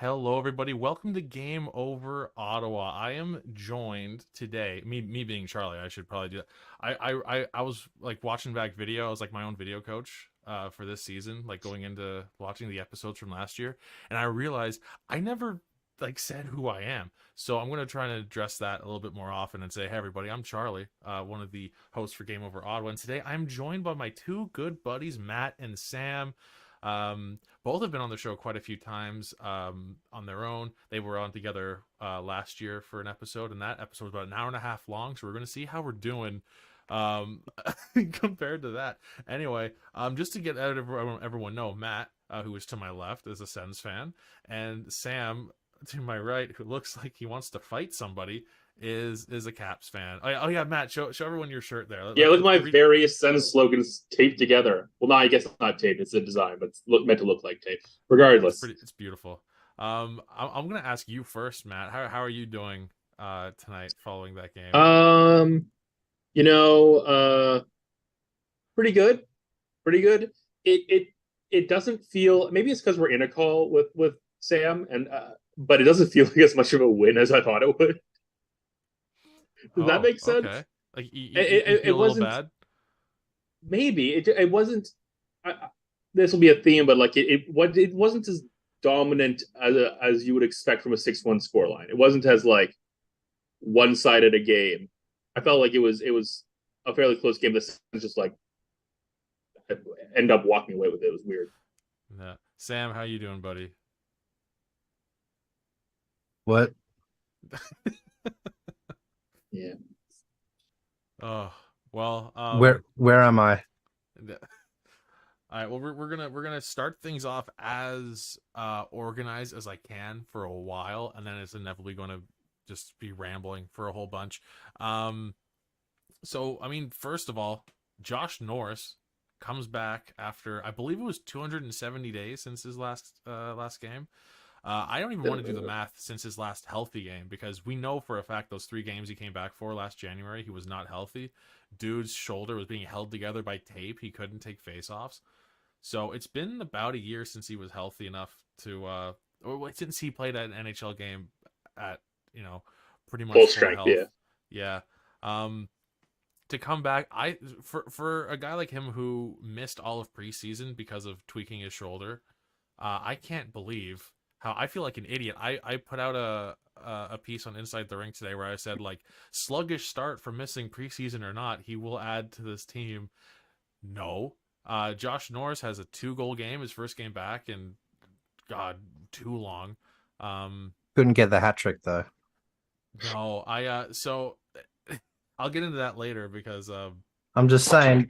Hello, everybody. Welcome to Game Over Ottawa. I am joined today. Me being Charlie, I should probably do that. I was like watching back video. I was like my own video coach for this season, like going into watching the episodes from last year, and I realized I never like said who I am. So I'm gonna try to address that a little bit more often and say, hey everybody, I'm Charlie, one of the hosts for Game Over Ottawa, and today I'm joined by my two good buddies, Matt and Sam. Both have been on the show quite a few times on their own. They were on together last year for an episode, and that episode was about an hour and a half long. So we're going to see how we're doing um, compared to that. Anyway, just to get everyone know, Matt, who is to my left, is a Sens fan, and Sam to my right, who looks like he wants to fight somebody, is a Caps fan. Oh yeah, Matt, show everyone your shirt there. Yeah, look at my various Sens slogans taped together. Well, no, I guess it's not taped. It's a design, but it's meant to look like tape. Regardless. It's beautiful. I'm gonna ask you first, Matt. How are you doing tonight following that game? You know, pretty good. Pretty good. It doesn't feel, maybe it's because we're in a call with Sam, and but it doesn't feel like as much of a win as I thought it would. Does that make sense? Okay. Like you feel it a little wasn't. bad. Maybe it wasn't. This will be a theme, but like it wasn't as dominant as you would expect from a 6-1 scoreline. It wasn't as like one sided a game. I felt like it was a fairly close game. This just like end up walking away with it. It was weird. Yeah. Sam, how you doing, buddy? What? Yeah. Oh well. Where am I? All right. Well, we're gonna start things off as organized as I can for a while, and then it's inevitably going to just be rambling for a whole bunch. So I mean, first of all, Josh Norris comes back after I believe it was 270 days since his last game. I don't even want to do the math since his last healthy game, because we know for a fact those 3 games he came back for last January, he was not healthy. Dude's shoulder was being held together by tape. He couldn't take faceoffs. So it's been about a year since he was healthy enough to, or since he played an NHL game at, pretty much Full full strength, health. yeah. Yeah. To come back, for a guy like him who missed all of preseason because of tweaking his shoulder, I can't believe how I feel like an idiot. I put out a piece on Inside the Rink today where I said, like, sluggish start for missing preseason or not, he will add to this team. No. Josh Norris has a 2-goal game, his first game back, and God, too long. Couldn't get the hat trick though. No, so I'll get into that later because I'm just saying.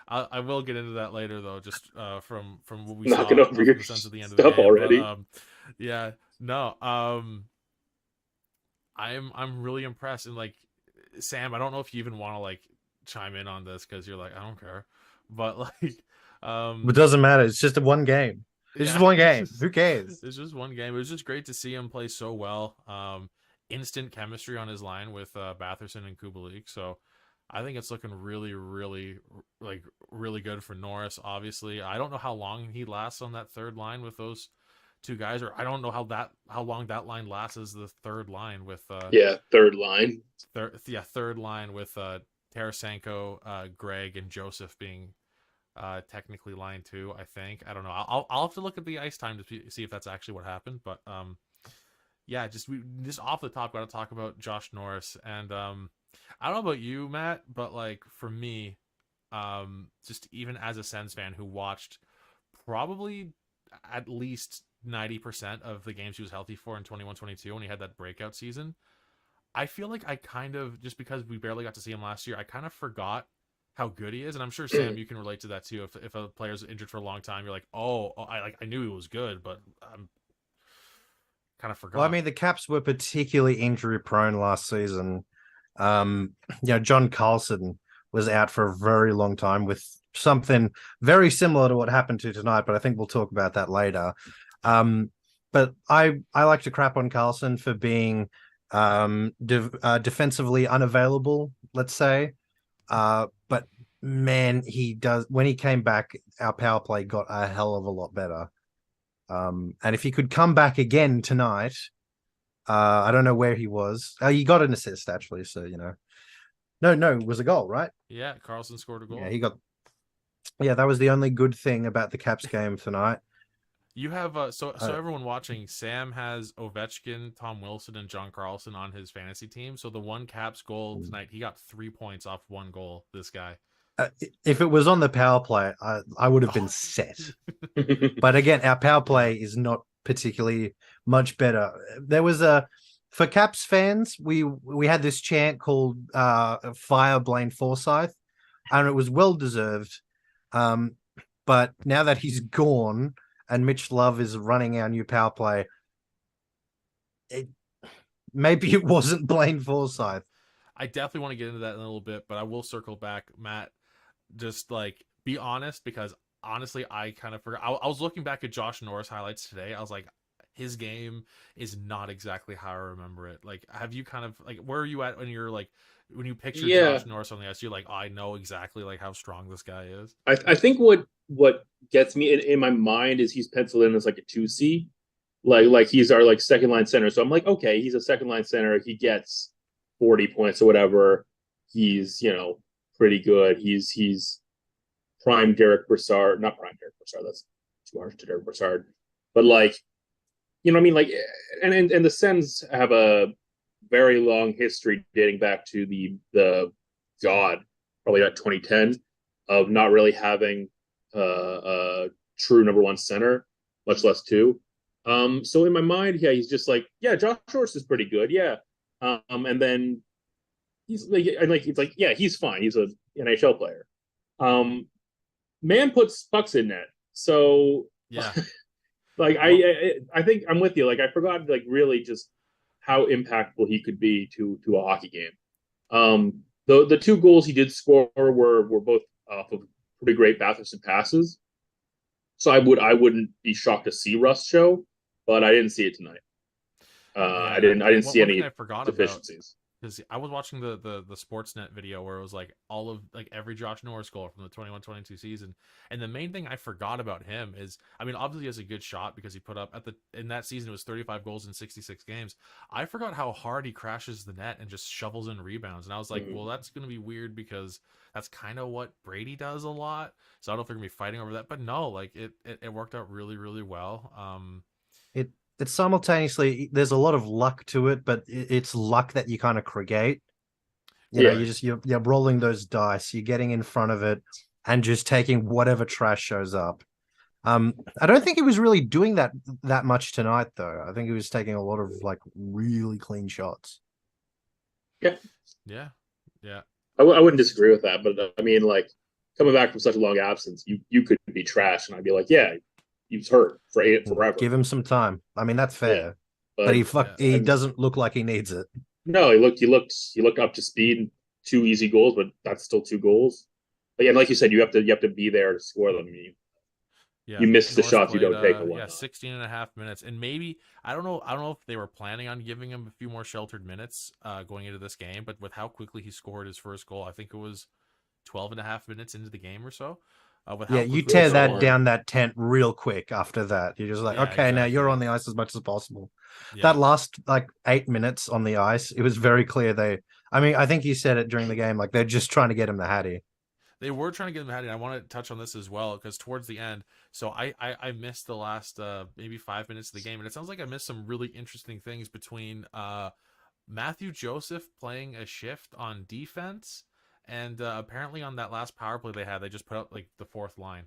I will get into that later though, just from what we Knocking saw over your the sense of the end of stuff the game already. But, yeah, no, I'm really impressed. And like, Sam, I don't know if you even want to like chime in on this because you're like, I don't care, but like, It doesn't matter. It's just one game. It's just one game. Who cares? It's just one game. It was just great to see him play so well. Instant chemistry on his line with Batherson and Kubalik. So I think it's looking really, really, like really good for Norris. Obviously, I don't know how long he lasts on that third line with those 2 guys, or I don't know how long that line lasts as the third line with third line. Third line with Tarasenko, Greg, and Joseph being technically line 2. I think, I don't know. I'll have to look at the ice time to see if that's actually what happened, but yeah, just off the top got to talk about Josh Norris. And I don't know about you, Matt, but like for me, just even as a Sens fan who watched probably at least 90% of the games he was healthy for in 21-22 when he had that breakout season, I feel like I kind of, just because we barely got to see him last year, I kind of forgot how good he is. And I'm sure, Sam, you can relate to that too. If a player's injured for a long time, you're like, I knew he was good, but I'm kind of forgot. Well, I mean, the Caps were particularly injury prone last season. John Carlson was out for a very long time with something very similar to what happened to tonight, but I think we'll talk about that later. But I like to crap on Carlson for being defensively unavailable, let's say. But man, when he came back, our power play got a hell of a lot better. And if he could come back again tonight, I don't know where he was. He got an assist actually, so no, it was a goal, right? Yeah, Carlson scored a goal. Yeah, he got. Yeah, that was the only good thing about the Caps game tonight. You have so everyone watching, Sam has Ovechkin, Tom Wilson, and John Carlson on his fantasy team. So the one Caps goal tonight, he got 3 points off one goal. This guy. If it was on the power play, I would have been set. But again, our power play is not particularly much better. There was for Caps fans, we had this chant called "Fire Blaine Forsyth," and it was well deserved. But now that he's gone and Mitch Love is running our new power play, maybe it wasn't Blaine Forsyth. I definitely want to get into that in a little bit, but I will circle back, Matt. Just like be honest, because honestly, I kind of forgot. I was looking back at Josh Norris highlights today. I was like, his game is not exactly how I remember it. Like, have you kind of like, where are you at when you're like, when you picture Josh Norris on the ice, you're like, oh, I know exactly like how strong this guy is. I think what gets me in my mind is he's penciled in as like a 2C, like he's our like second line center. So I'm like, okay, he's a second line center. He gets 40 points or whatever. He's pretty good. He's prime Derek Brassard, not prime Derek Brassard. That's too harsh to Derek Brassard, but like, what I mean, like, and the Sens have a very long history dating back to the probably about 2010 of not really having a true number one center, much less two. So in my mind, yeah, he's just like, yeah, Josh Norris is pretty good, yeah. And then he's like, yeah, he's fine. He's an NHL player. Man puts pucks in net, so yeah. Like I think I'm with you. Like I forgot like really just how impactful he could be to a hockey game. The two goals he did score were both off of pretty great Batherson passes. So I wouldn't be shocked to see Russ show, but I didn't see it tonight. I didn't see any deficiencies. Because I was watching the Sportsnet video where it was like all of like every Josh Norris goal from the 21-22 season, and the main thing I forgot about him is, I mean, obviously he has a good shot because he put up in that season it was 35 goals in 66 games. I forgot how hard he crashes the net and just shovels in rebounds, and I was like, well, that's gonna be weird because that's kind of what Brady does a lot. So I don't know if they're gonna be fighting over that, but no, like it worked out really, really well. It's simultaneously, there's a lot of luck to it, but it's luck that you kind of create. You're rolling those dice, you're getting in front of it and just taking whatever trash shows up. I don't think he was really doing that much tonight, though. I think he was taking a lot of like really clean shots. Yeah. I wouldn't disagree with that, but I mean, like coming back from such a long absence, you could be trash, and I'd be like, yeah. He was hurt forever. Give him some time. I mean, that's fair. Yeah, but he doesn't look like he needs it. No, he looked up to speed. 2 easy goals, but that's still 2 goals. But yeah, like you said, you have to be there to score them. You miss the shots you don't take. Yeah, 16 and a half minutes. And maybe I don't know if they were planning on giving him a few more sheltered minutes going into this game, but with how quickly he scored his first goal, I think it was 12 and a half minutes into the game or so. You tear that down that tent real quick after that. You're just like, okay, exactly. Now you're on the ice as much as possible. Yeah. That last like 8 minutes on the ice, it was very clear I think you said it during the game, like they're just trying to get him the Hattie. They were trying to get him the Hattie. I want to touch on this as well because towards the end, so I missed the last maybe 5 minutes of the game, and it sounds like I missed some really interesting things between Matthew Joseph playing a shift on defense. And apparently on that last power play they just put up like the fourth line.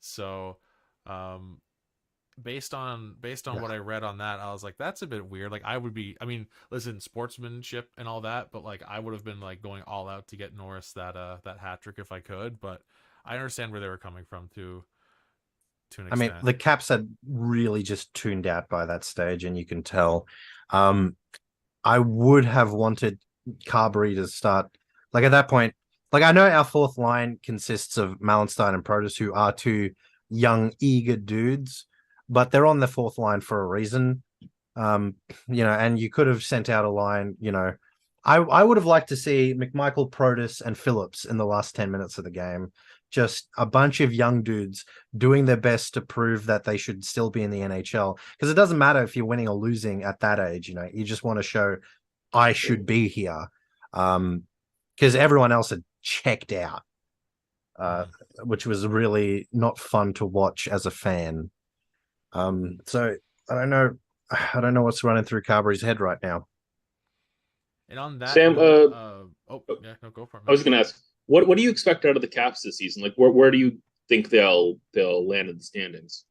So based on what I read on that, I was like, that's a bit weird. Like listen, sportsmanship and all that, but like I would have been like going all out to get Norris that hat trick if I could. But I understand where they were coming from to an extent. I mean, the Caps had really just tuned out by that stage, and you can tell. I would have wanted Carberry to start like at that point. Like, I know our fourth line consists of Malenstein and Protas, who are 2 young, eager dudes, but they're on the fourth line for a reason. And you could have sent out a line, I would have liked to see McMichael, Protus, and Phillips in the last 10 minutes of the game. Just a bunch of young dudes doing their best to prove that they should still be in the NHL. Because it doesn't matter if you're winning or losing at that age, you just want to show I should be here. Because everyone else had checked out, which was really not fun to watch as a fan. So I don't know what's running through Carberry's head right now. And on that Sam, note, yeah, no, go for it. I was going to ask, what do you expect out of the Caps this season? Like, where do you think they'll land in the standings?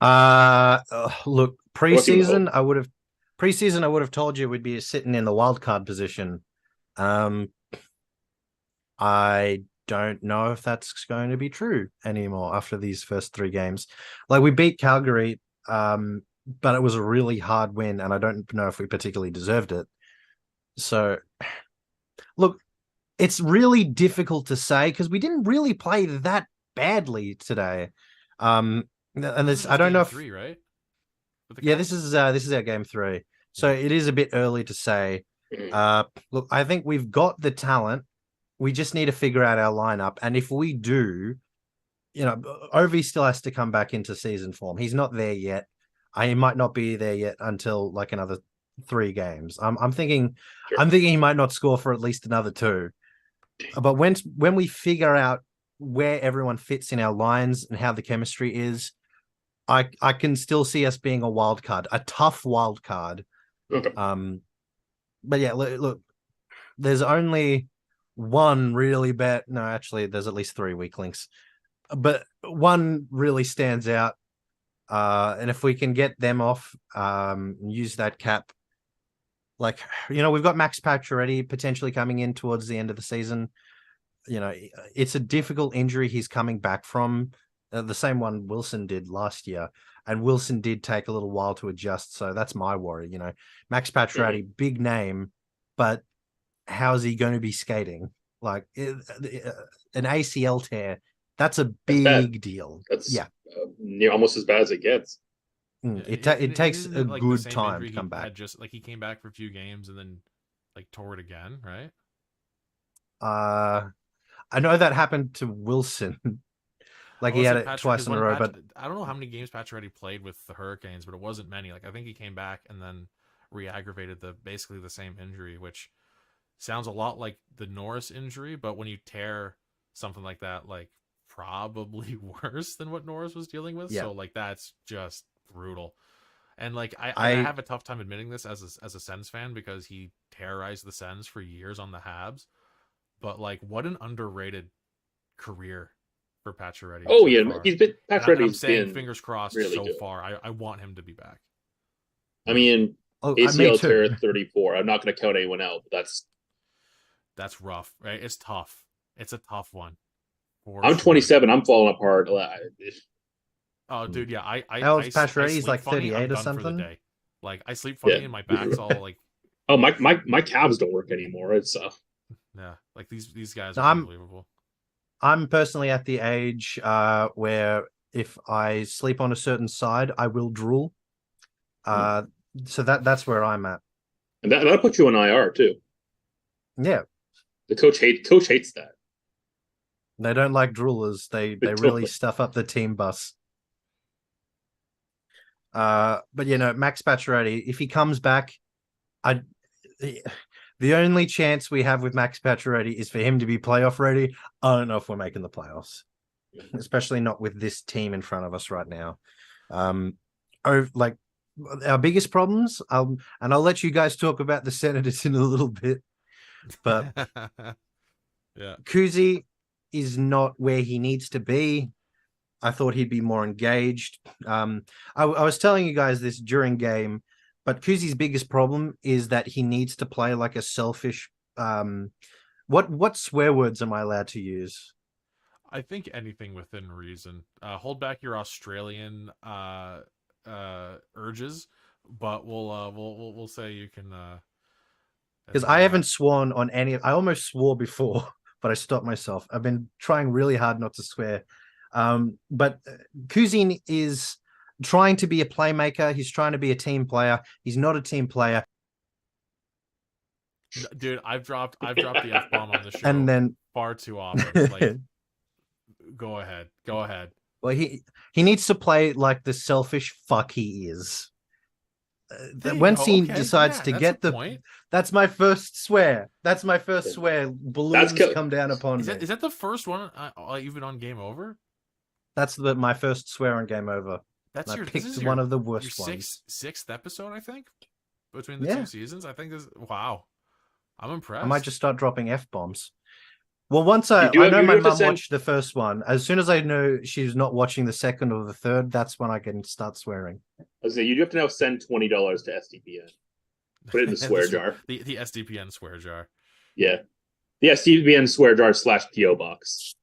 Look, preseason I would have told you we'd be sitting in the wild card position. I don't know if that's going to be true anymore after these first 3 games. Like, we beat Calgary, but it was a really hard win, and I don't know if we particularly deserved it. So, look, it's really difficult to say because we didn't really play that badly today. And this, I don't know if 3, right? Yeah, this is our game 3, so it is a bit early to say. Look, I think we've got the talent. We just need to figure out our lineup, and if we do, Ovi still has to come back into season form. He's not there yet. He might not be there yet until like another 3 games. I'm thinking he might not score for at least another 2. But when we figure out where everyone fits in our lines and how the chemistry is, I can still see us being a wild card, a tough wild card. Okay. But yeah, look, there's only one really bad. No, actually, there's at least 3 weak links, but one really stands out. And if we can get them off, use that cap, like, we've got Max Pacioretty potentially coming in towards the end of the season. It's a difficult injury he's coming back from, the same one Wilson did last year, and Wilson did take a little while to adjust. So that's my worry. Max Pacioretty, big name, but how's he going to be skating? Like, an ACL tear, that's a big deal. That's almost as bad as it gets. It takes a like good time to come back. Just like he came back for a few games and then like tore it again, right? I know that happened to Wilson. Like, he had it twice in a row, but I don't know how many games Pacioretty played with the Hurricanes, but it wasn't many. Like, I think he came back and then re-aggravated basically the same injury, which sounds a lot like the Norris injury, but when you tear something like that, like, probably worse than what Norris was dealing with. So like, that's just brutal. And like, I have a tough time admitting this as a Sens fan, because he terrorized the Sens for years on the Habs. But like, what an underrated career for Pacioretty. Oh yeah, Pacioretty's been fingers crossed really so good. far. I want him to be back. I mean, ACL tear 34. I'm not going to count anyone out. But that's rough, right? It's tough. It's a tough one. I'm 27. I'm falling apart. Oh, dude, yeah. Pacioretty's like 38 or something. Like, I sleep funny and my back's all like. Oh, my calves don't work anymore. It's yeah, like these guys are unbelievable. I'm personally at the age where if I sleep on a certain side, I will drool. So that's where I'm at. And that'll put you on IR too. Yeah. The coach hates that. They don't like droolers. They really stuff up the team bus. But Max Pacioretty, if he comes back, the only chance we have with Max Pacioretty is for him to be playoff ready. I don't know if we're making the playoffs, especially not with this team in front of us right now. Like, our biggest problems, and I'll let you guys talk about the Senators in a little bit, but yeah, Kuzi is not where he needs to be. I thought he'd be more engaged. I was telling you guys this during game, but Kuzi's biggest problem is that he needs to play like a selfish. What swear words am I allowed to use? I think anything within reason. Hold back your Australian urges, but we'll say you can. Because I haven't sworn on any. I almost swore before, but I stopped myself. I've been trying really hard not to swear. But Kuzin is trying to be a playmaker. He's trying to be a team player. He's not a team player. Dude, I've dropped the F-bomb on the show And then far too often. Like, go ahead. well, he needs to play like the selfish fuck he is. Once he decides to get the point. That's my first swear. That's my first swear. Balloons come down upon me. Is that the first one even on Game Over? That's my first swear on Game Over. That's I picked one of the worst ones. Sixth episode, I think, between the two seasons. I think this. Wow, I'm impressed. I might just start dropping F-bombs. Well, once I know my mum watched the first one. As soon as I know she's not watching the second or the third, that's when I can start swearing. I was saying, you do have to now send $20 to SDPN. Put it in the swear jar. The SDPN swear jar. Yeah, the SDPN swear jar / PO box.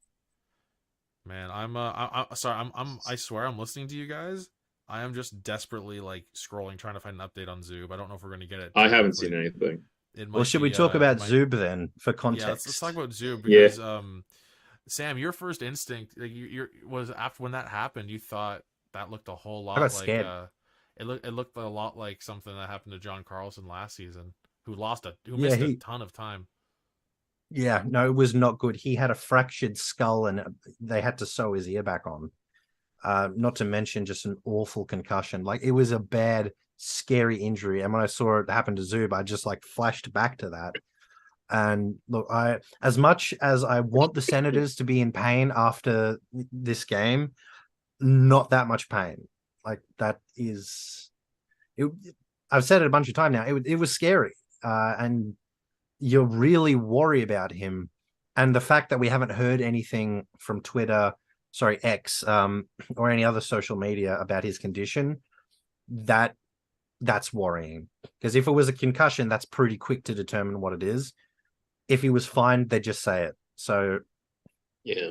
Man, I'm sorry. I swear I'm listening to you guys. I am just desperately like scrolling, trying to find an update on Zub. I don't know if we're going to get it. I haven't seen anything. Well, should we talk about Zub then for context? Yeah, let's talk about Zub because Sam, your first instinct was after when that happened, you thought that looked a whole lot like scared. It looked a lot like something that happened to John Carlson last season, who missed a ton of time. Yeah, no, it was not good. He had a fractured skull and they had to sew his ear back on. Not to mention just an awful concussion. Like, it was a bad, scary injury. And when I saw it happen to Zub, I just like flashed back to that. And look, as much as I want the Senators to be in pain after this game, not that much pain. Like, that is... I've said it a bunch of times now. It was scary. And you really worry about him. And the fact that we haven't heard anything from X, or any other social media about his condition, that's worrying. Because if it was a concussion, that's pretty quick to determine what it is. If he was fine, they'd just say it. So, yeah,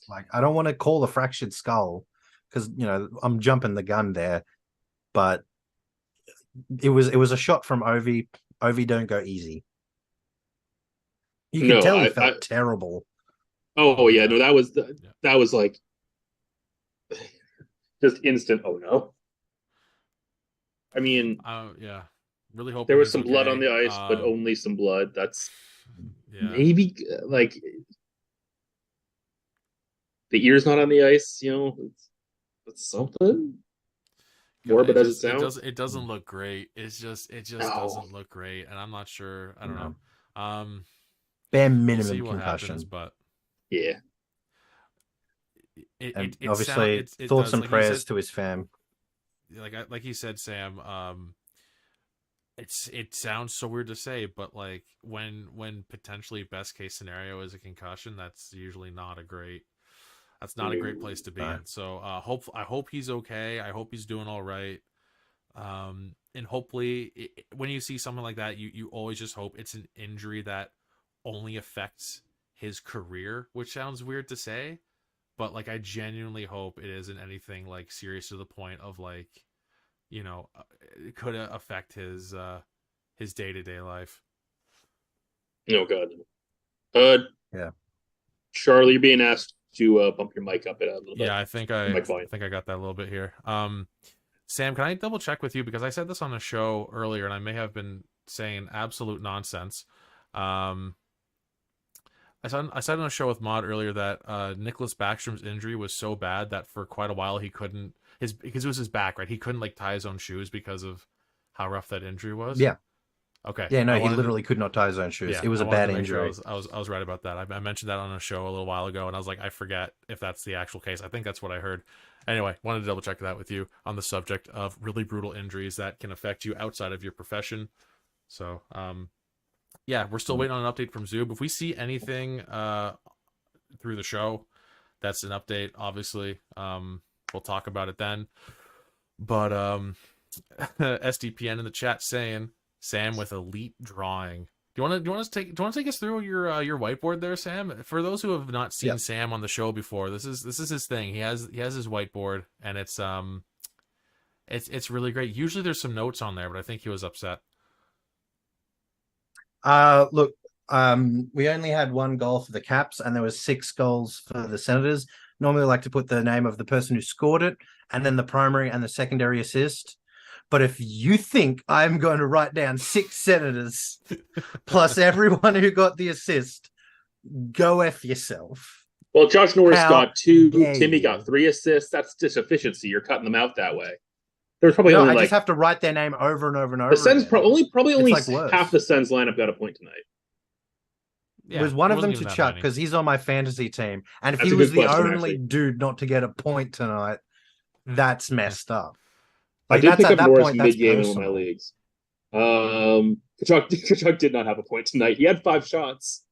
like, I don't want to call a fractured skull because, I'm jumping the gun there, but it was a shot from Ovi. Ovi don't go easy. You can tell he felt terrible. Oh yeah, no, that was like just instant. Oh no. I mean, yeah, really hope there was some blood on the ice, but only some blood. That's maybe like the ear's not on the ice. It's something. Morbid as it sounds, it doesn't look great. It just doesn't look great, and I'm not sure. I don't know. Bare minimum we'll see what concussion, happens, but yeah. Obviously, thoughts and prayers to his fam. Like you said, Sam. It sounds so weird to say, but like when potentially best case scenario is a concussion, that's usually not a great. That's not a great place to be in. So I hope he's okay. I hope he's doing all right. And hopefully, when you see something like that, you always just hope it's an injury that only affects his career, which sounds weird to say, but like I genuinely hope it isn't anything like serious to the point of like, it could affect his day-to-day life. Oh God. Yeah. Charlie, you're being asked to bump your mic up a little bit. Yeah, I think I got that a little bit here. Sam, can I double check with you because I said this on the show earlier and I may have been saying absolute nonsense. I said on a show with Mod earlier that Nicholas Backstrom's injury was so bad that for quite a while he couldn't because it was his back, right? He couldn't like tie his own shoes because of how rough that injury was. Yeah. Okay. Yeah, no, he literally could not tie his own shoes. It was a bad injury. Sure I was right about that. I mentioned that on a show a little while ago, and I was like, I forget if that's the actual case. I think that's what I heard. Anyway, wanted to double check that with you on the subject of really brutal injuries that can affect you outside of your profession. So, yeah, we're still waiting on an update from Zub. If we see anything through the show, that's an update. Obviously, we'll talk about it then. But SDPN in the chat saying Sam with elite drawing. Do you want to take us through your whiteboard there, Sam? For those who have not seen Sam on the show before, this is his thing. He has his whiteboard, and it's really great. Usually there's some notes on there, but I think he was upset. Look, we only had one goal for the Caps, and there was 6 goals for the Senators. Normally, I like to put the name of the person who scored it, and then the primary and the secondary assist. But if you think I'm going to write down 6 Senators plus everyone who got the assist, go F yourself. Well, Josh Norris How got 2. dare Timmy you. got 3 assists. That's just efficiency. You're cutting them out that way. There's probably No, only I like just have to write their name over and over and over. the Sens. again. Probably only like worse. half the Sens lineup got a point tonight. Yeah, was one it of them wasn't to even that Chuck many. because he's on my fantasy team, and if That's he a was good the question, only actually. dude not to get a point tonight, that's messed up. I Like did that's pick at up that Norris point, that's mid-game in one of my personal. leagues. Kachuk did not have a point tonight. He had 5 shots.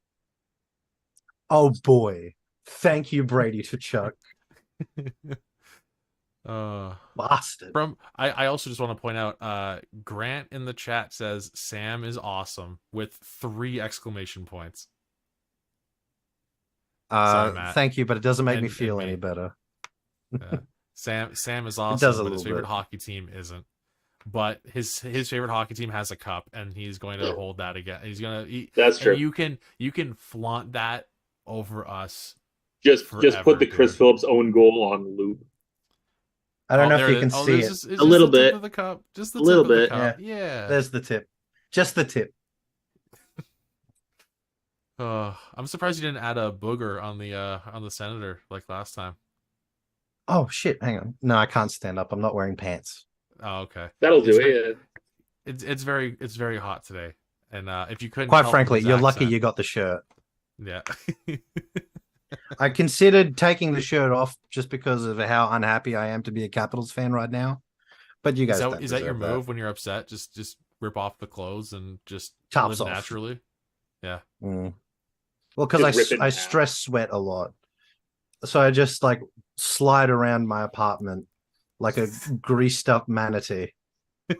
Oh boy, thank you, Brady, to Chuck. Bastard. I also just want to point out, Grant in the chat says Sam is awesome with 3 exclamation points. Sorry, Matt. Thank you, but it doesn't make me And feel me. any better. Yeah. Sam is does awesome, a but his little favorite bit. hockey team isn't. But his favorite hockey team has a cup, and he's going to hold that again. He's gonna. That's true. And you can flaunt that over us. Just forever, put the Chris dude. Phillips own goal on loop. I don't know there if you it can is. see it. It's A little the tip bit. of the cup. Just the A little tip of the bit. cup. Yeah. There's the tip. Just the tip. I'm surprised you didn't add a booger on the Senator like last time. Oh shit! Hang on. No, I can't stand up. I'm not wearing pants. Oh, okay. That'll do it. It's very hot today, and if you couldn't, Quite tell from frankly, his you're lucky accent- you got the shirt. Yeah. I considered taking the shirt off just because of how unhappy I am to be a Capitals fan right now. But you guys don't Is that your deserve move when you're upset? Just rip off the clothes and just Tops live off. naturally. Yeah. Mm. Well, because Just rip it in I half. stress sweat a lot, so I just like slide around my apartment like a greased up manatee. The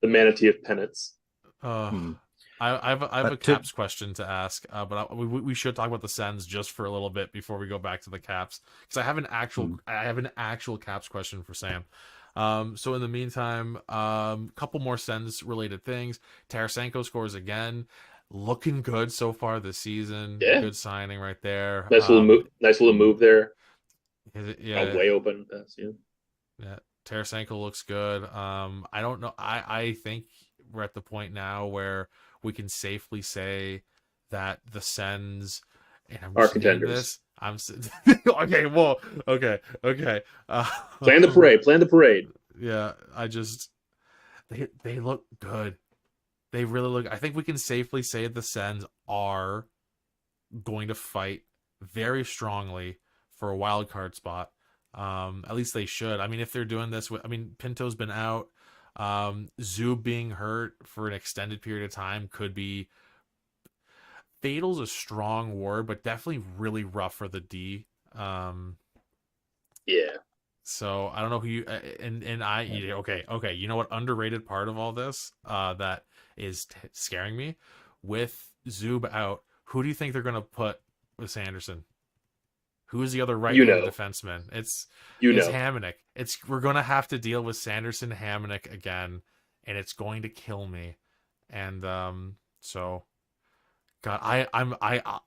manatee of penance. I have a Caps question to ask, but we should talk about the Sens just for a little bit before we go back to the Caps, because I have an actual Caps question for Sam. So in the meantime, couple more Sens related things. Tarasenko scores again, looking good so far this season. Yeah. Good signing right there. Nice little move there. Yeah, way open. Yeah, Tarasenko looks good. I don't know. I think we're at the point now where we can safely say that the Sens are contenders. Okay. Well, okay. Plan the parade. Yeah, they look good. They really look. I think we can safely say the Sens are going to fight very strongly for a wild card spot. At least they should. I mean, if they're doing this Pinto's been out. Zub being hurt for an extended period of time could be fatal's a strong word, but definitely really rough for the D. Yeah. So I don't know who you okay. You know what underrated part of all this that is scaring me with Zub out? Who do you think they're gonna put with Sanderson? Who is the other right-handed defenseman? It's Hamonic. We're gonna have to deal with Sanderson Hamonic again, and it's going to kill me. And so, God, I'm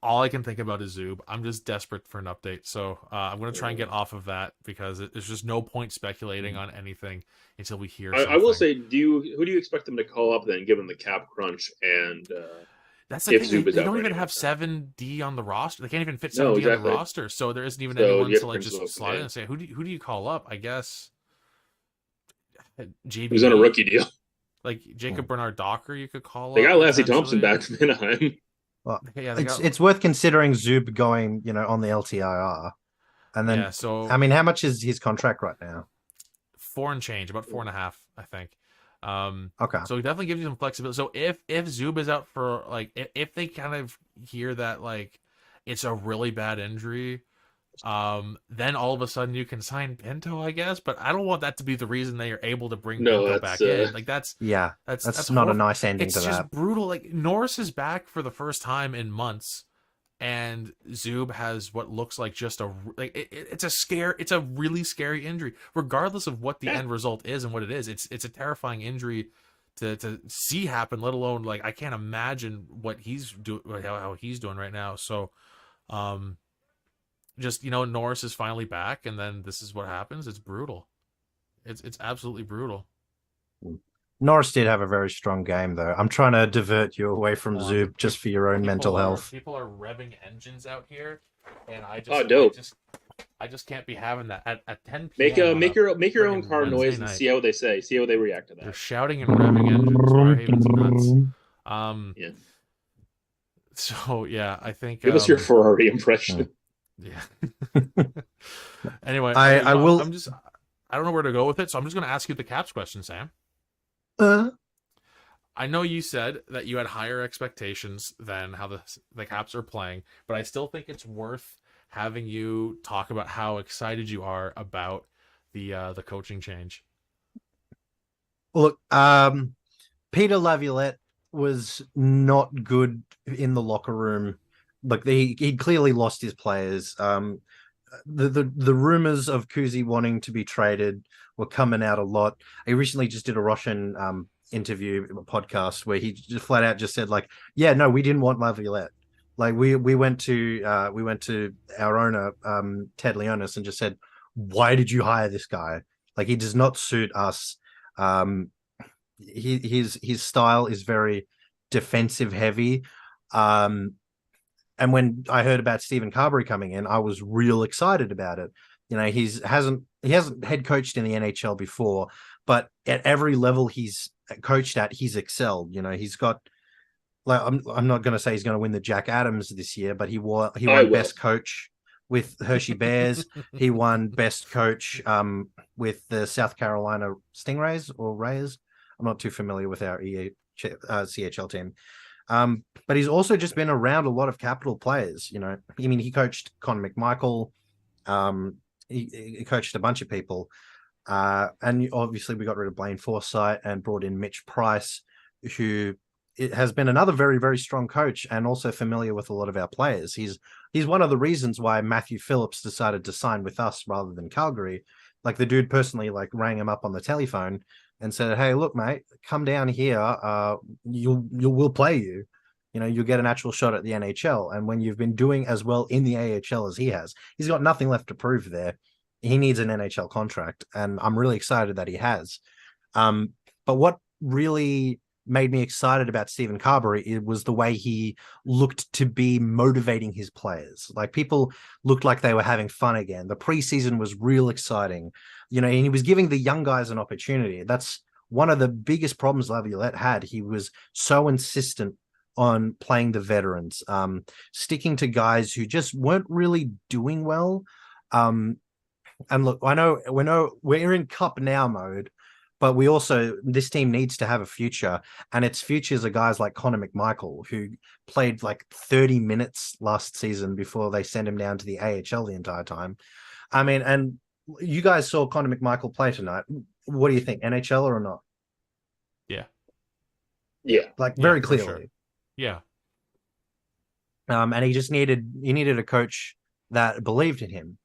all I can think about is Zub. I'm just desperate for an update. So I'm gonna try and get off of that because there's just no point speculating on anything until we hear. I will say, who do you expect them to call up then, given the cap crunch and? That's the thing. They don't even have 7D on the roster. They can't even fit 7D on the roster. So there isn't even anyone to like just slide in and say, who do you call up? I guess JB. Who's on a rookie deal? Like Jacob Bernard Docker, you could call they up. They got Lassie Thompson back from Anaheim. Well, it's worth considering Zub going, on the LTIR. And then, so I mean, how much is his contract right now? 4 and change, about 4.5, I think. Okay. So it definitely gives you some flexibility. So if Zub is out for if they kind of hear that it's a really bad injury, then all of a sudden you can sign Pinto, I guess. But I don't want that to be the reason they are able to bring Pinto back in. That's not a nice ending to that. It's just brutal. Norris is back for the first time in months. And Zub has what looks like just it's a really scary injury, regardless of what the end result is and what it is. It's a terrifying injury to see happen, let alone I can't imagine what he's doing, how he's doing right now. So, Norris is finally back, and then this is what happens. It's brutal. It's absolutely brutal. Norris did have a very strong game, though. I'm trying to divert you away from Hold on, Zub just for your own mental health. People are revving engines out here, and Oh, dope. I just can't be having that at 10 Make p.m. make your own friggin' car Wednesday noise and night. see how they say. See how they react to They're that. shouting and revving engines. Fairhaven's nuts. Yeah. So yeah, I think Give us your Ferrari impression. yeah. Anyway, I will. I don't know where to go with it, so I'm just going to ask you the Caps question, Sam. I know you said that you had higher expectations than how the Caps are playing, but I still think it's worth having you talk about how excited you are about the coaching change. Look, Peter Laviolette was not good in the locker room. Like he'd clearly lost his players. The rumors of Kuzi wanting to be traded were coming out a lot. I recently just did a Russian interview podcast where he just flat out just said, like, yeah, no, we didn't want Laviolette. Like we went to our owner Ted Leonis and just said, why did you hire this guy? Like, he does not suit us. His style is very defensive heavy. And when I heard about Stephen Carberry coming in, I was real excited about it. You know, he hasn't head coached in the NHL before, but at every level he's coached at, he's excelled. You know, he's got, like, I'm not going to say he's going to win the Jack Adams this year, but he won best coach with Hershey Bears. He won best coach with the South Carolina Stingrays or Rays. I'm not too familiar with our CHL team. But he's also just been around a lot of capital players. You know, I mean, he coached Conor McMichael. He coached a bunch of people. And obviously we got rid of Blaine Forsythe and brought in Mitch Price, who has been another very, very strong coach and also familiar with a lot of our players. He's one of the reasons why Matthew Phillips decided to sign with us rather than Calgary. Like, the dude personally, like, rang him up on the telephone and said, hey, look, mate, come down here. We'll play you. You know, you'll get an actual shot at the NHL. And when you've been doing as well in the AHL as he has, he's got nothing left to prove there. He needs an NHL contract, and I'm really excited that he has. But what really made me excited about Stephen Carberry, it was the way he looked to be motivating his players. Like, people looked like they were having fun again. The preseason was real exciting, you know, and he was giving the young guys an opportunity. That's one of the biggest problems Laviolette had. He was so insistent on playing the veterans, sticking to guys who just weren't really doing well. And look, I know we're in cup now mode, but we also, this team needs to have a future, and its futures are guys like Conor McMichael, who played like 30 minutes last season before they sent him down to the AHL the entire time. I mean, and you guys saw Conor McMichael play tonight. What do you think, NHL or not? Yeah. Like, very clearly. Sure. Yeah. And he needed a coach that believed in him.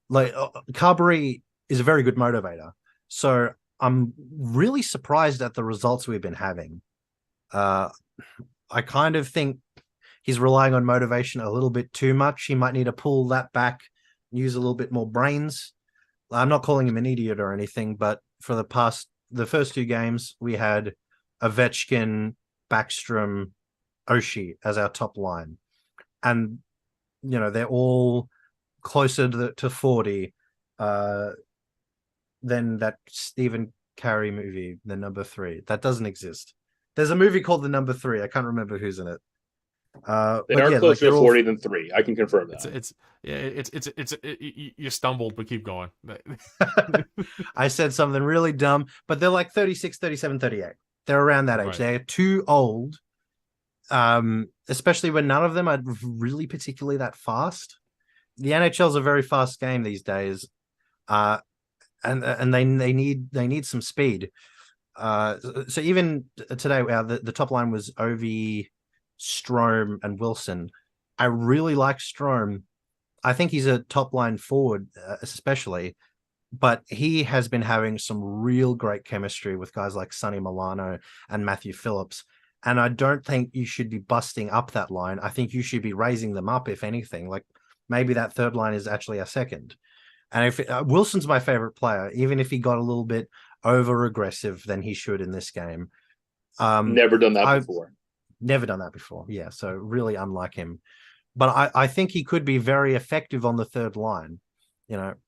Like, Carberry is a very good motivator. So I'm really surprised at the results we've been having. I kind of think he's relying on motivation a little bit too much. He might need to pull that back, use a little bit more brains. I'm not calling him an idiot or anything, but for the first two games, we had Ovechkin, Backstrom, Oshie as our top line. And, you know, they're all closer to 40 than that Stephen Carey movie, The Number 3. That doesn't exist. There's a movie called The Number 3. I can't remember who's in it. They are closer to 40 than 3. I can confirm that. You stumbled, but keep going. I said something really dumb, but they're like 36, 37, 38. They're around that age. Right. They're too old, especially when none of them are really particularly that fast. The NHL is a very fast game these days, and they need some speed. So even today, the top line was Ovi, Strome, and Wilson. I really like Strome. I think he's a top line forward, especially, but he has been having some real great chemistry with guys like Sonny Milano and Matthew Phillips. And I don't think you should be busting up that line. I think you should be raising them up, if anything. Like, maybe that third line is actually a second. And if Wilson's my favorite player, even if he got a little bit over aggressive than he should in this game. Never done that I've before. never done that before. Yeah, so really unlike him. But I think he could be very effective on the third line,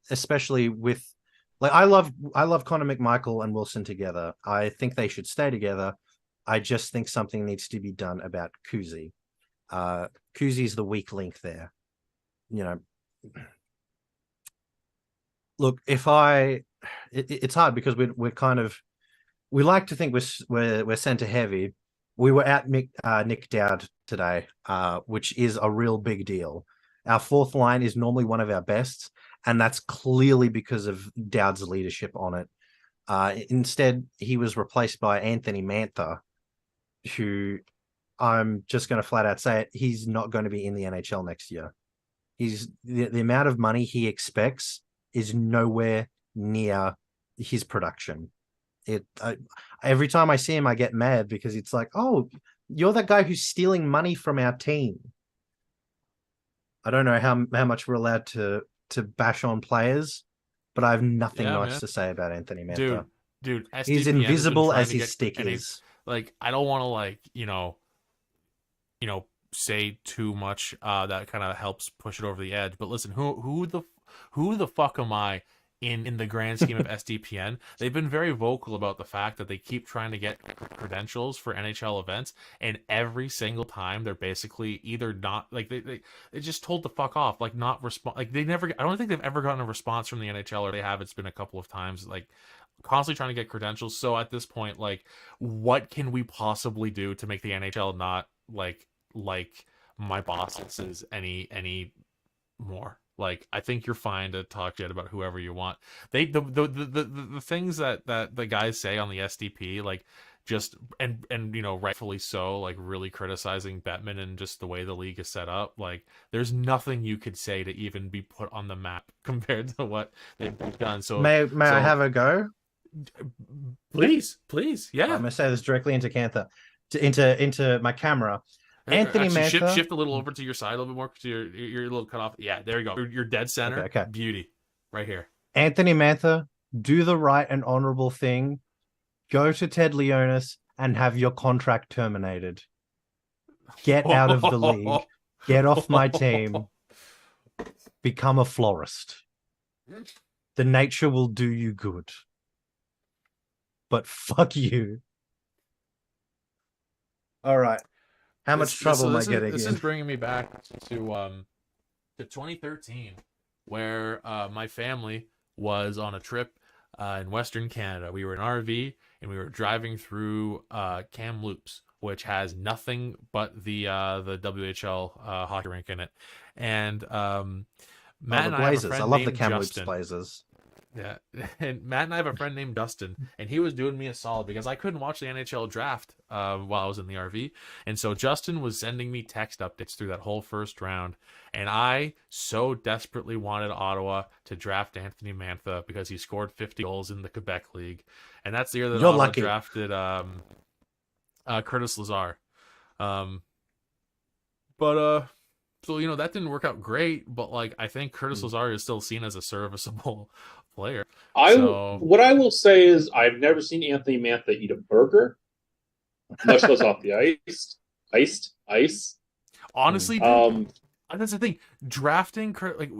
especially with I love Connor McMichael and Wilson together. I think they should stay together. I just think something needs to be done about Kuzi. Kuzi's the weak link there. Look, it's hard because we're kind of, we like to think we're center heavy. We were at Nick Dowd today, which is a real big deal. Our fourth line is normally one of our best, and that's clearly because of Dowd's leadership on it. Instead, he was replaced by Anthony Mantha, who I'm just going to flat out say it, he's not going to be in the NHL next year. He's the amount of money he expects is nowhere near his production. Every time I see him, I get mad because it's like, oh, you're that guy who's stealing money from our team. I don't know how much we're allowed to bash on players, but I have nothing nice to say about Anthony Mantha. Dude, SDPN he's invisible as his stick is. Like, I don't want to say too much that kind of helps push it over the edge. But listen, who the fuck am I in the grand scheme of SDPN? They've been very vocal about the fact that they keep trying to get credentials for NHL events, and every single time they're basically either not, like, they just told to fuck off, like, not respond, like, I don't think they've ever gotten a response from the NHL, or they have, it's been a couple of times, like, constantly trying to get credentials. So at this point, like, what can we possibly do to make the NHL not like my bosses any more? Like, I think you're fine to talk shit about whoever you want. The things that the guys say on the SDP, like, just and rightfully so, like, really criticizing Bettman and just the way the league is set up. Like, there's nothing you could say to even be put on the map compared to what they've done. So may I have a go? Please, yeah. I'm gonna say this directly into Cantha, into my camera. Anthony Mantha, shift a little over to your side a little bit more, to your little cut off. Yeah, there you go. You're dead center. Okay. Beauty, right here. Anthony Mantha, do the right and honorable thing. Go to Ted Leonis and have your contract terminated. Get out of the league. Get off my team. Become a florist. The nature will do you good. But fuck you. All right. How much trouble am I getting? This is bringing me back to 2013, where my family was on a trip in Western Canada. We were in RV and we were driving through Kamloops, which has nothing but the WHL hockey rink in it. And Matt and I have a friend I love the named Kamloops Justin. Blazers. Yeah, and Matt and I have a friend named Dustin, and he was doing me a solid because I couldn't watch the NHL draft while I was in the RV, and so Justin was sending me text updates through that whole first round, and I so desperately wanted Ottawa to draft Anthony Mantha because he scored 50 goals in the Quebec League, and that's the year that Ottawa drafted Curtis Lazar. So that didn't work out great, but like I think Curtis Lazar is still seen as a serviceable player. What I will say is I've never seen Anthony Mantha eat a burger, much less off the ice. Honestly, dude, that's the thing. Drafting, like,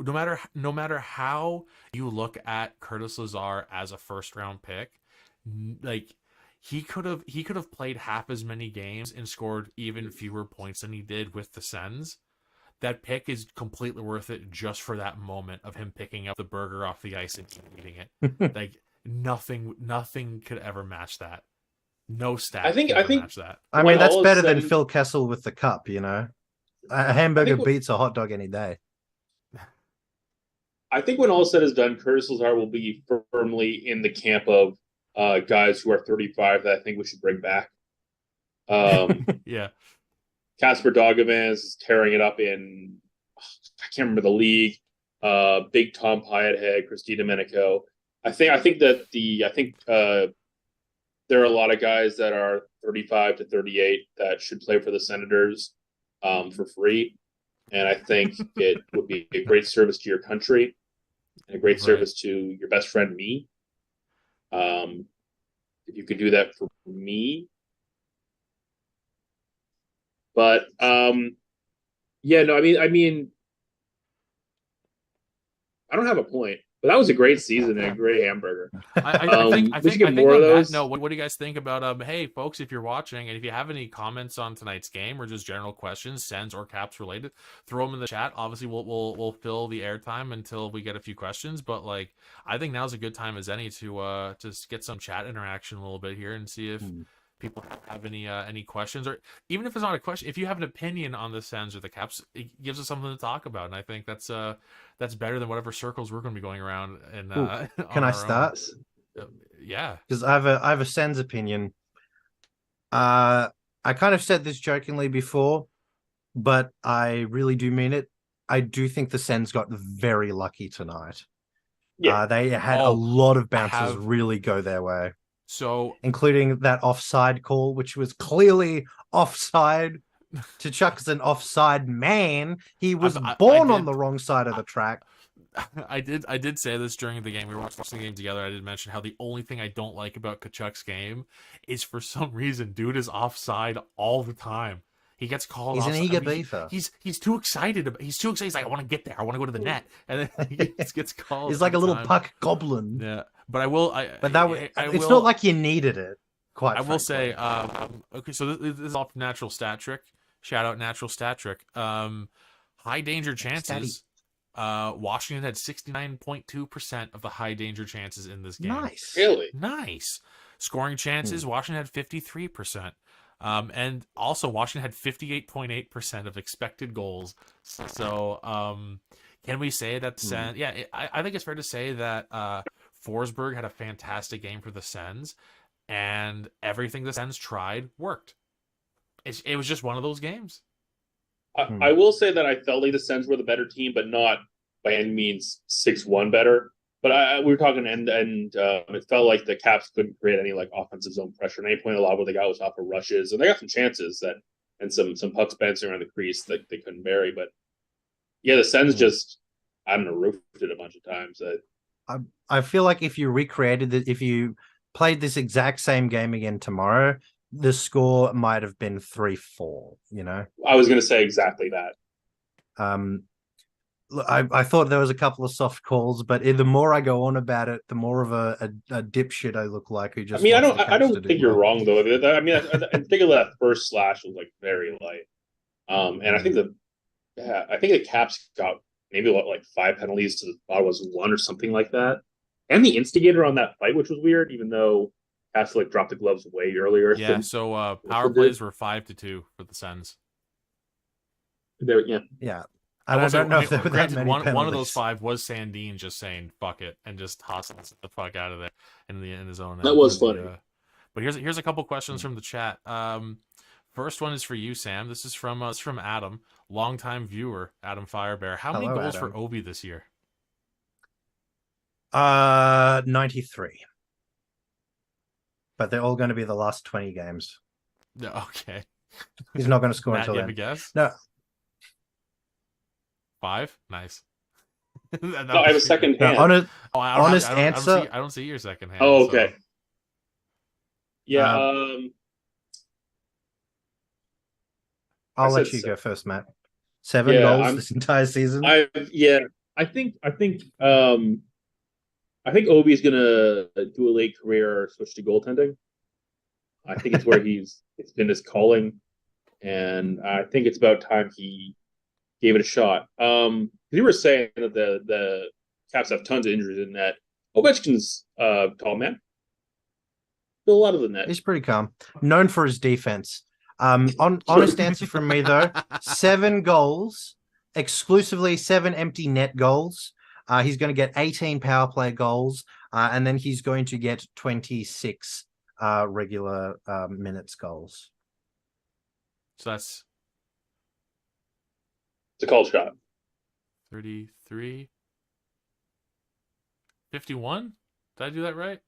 no matter how you look at Curtis Lazar as a first round pick, like, he could have played half as many games and scored even fewer points than he did with the Sens. That pick is completely worth it just for that moment of him picking up the burger off the ice and eating it. Like, nothing could ever match that. No stat I think match that. I mean, that's better than Phil Kessel with the cup, A hamburger beats a hot dog any day. I think when all is said is done, Curtis Lazar will be firmly in the camp of guys who are 35 that I think we should bring back. Yeah. Kasper Dogovan is tearing it up in, I can't remember the league. Big Tom Pyathead, Christina Domenico. I think there are a lot of guys that are 35 to 38 that should play for the Senators for free. And I think it would be a great service to your country. and a great Right. service to your best friend, me. If you could do that for me. But yeah, no, I mean, I don't have a point, but that was a great season and a great hamburger. We should get more of those. No, what do you guys think about hey folks, if you're watching and if you have any comments on tonight's game or just general questions, Sens or Caps related, throw them in the chat. Obviously, we'll fill the airtime until we get a few questions, but like I think now's a good time as any to just get some chat interaction a little bit here and see if people have any questions, or even if it's not a question, if you have an opinion on the Sens or the Caps, it gives us something to talk about, and I think that's better than whatever circles we're going to be going around. And can I start? Yeah, because I have a Sens opinion. I kind of said this jokingly before, but I really do mean it. I do think the Sens got very lucky tonight. Yeah, they had a lot of bounces really go their way. So, including that offside call, which was clearly offside. Tkachuk's an offside man. He was born on the wrong side of the track. I did say this during the game. We were watching the game together. I did mention how the only thing I don't like about Tkachuk's game is for some reason, dude is offside all the time. He gets called. He's an eager beaver. He's too excited. He's too excited. He's like, I want to get there. I want to go to the net, and then he gets called. He's like a little puck goblin. Yeah, but I will. It's not like you needed it. Quite. I will say. Okay, so this is off natural stat trick. Shout out natural stat trick. High danger chances. Washington had 69.2% of the high danger chances in this game. Nice. Really? Nice. Scoring chances, Washington had 53%. And also Washington had 58.8% of expected goals. So, can we say that Sens? Yeah, I think it's fair to say that Forsberg had a fantastic game for the Sens, and everything the Sens tried worked. It was just one of those games. I will say that I felt like the Sens were the better team, but not by any means 6-1 better. But we were talking, and it felt like the Caps couldn't create any like offensive zone pressure at any point. A lot of what they got was off of rushes, and they got some chances and some pucks bouncing around the crease that they couldn't bury. But yeah, the Sens just, I don't know, roofed it a bunch of times. I feel like if you recreated it, if you played this exact same game again tomorrow, the score might have been 3-4. You know, I was going to say exactly that. I thought there was a couple of soft calls, but the more I go on about it, the more of a dipshit I look like. Who just? I mean, I don't think you're wrong though. I mean, I think that first slash was like very light. And I think the Caps got maybe like 5 penalties to the Ottawa's 1 or something like that, and the instigator on that fight, which was weird, even though Caps like dropped the gloves way earlier. Yeah. So power plays were 5-2 for the Sens. Yeah. I don't know if there were that many penalties. One of those 5 was Sandin just saying "fuck it" and just tossing the fuck out of there in the zone. That was funny. But here's a couple questions from the chat. First one is for you, Sam. This is from Adam, longtime viewer, Adam Firebear. How many goals for Obi this year? 93. But they're all going to be the last 20 games. Okay. He's not going to score Matt, until you then. have a guess? No. 5? Nice. No, I have a second hand. Honest answer. I don't see your second hand. Oh, okay. So. Yeah. I'll let you go first, Matt. 7 goals this entire season. I think Obi is gonna do a late career or switch to goaltending. I think it's where it's been his calling, and I think it's about time he gave it a shot. You were saying that the Caps have tons of injuries in net. Ovechkin's tall man. Still a lot of the net. He's pretty calm. Known for his defense. Honest answer from me though: 7 goals, exclusively 7 empty net goals. He's going to get 18 power play goals, and then he's going to get 26 regular minutes goals. So that's it's a cold shot. 33, 51. Did I do that right?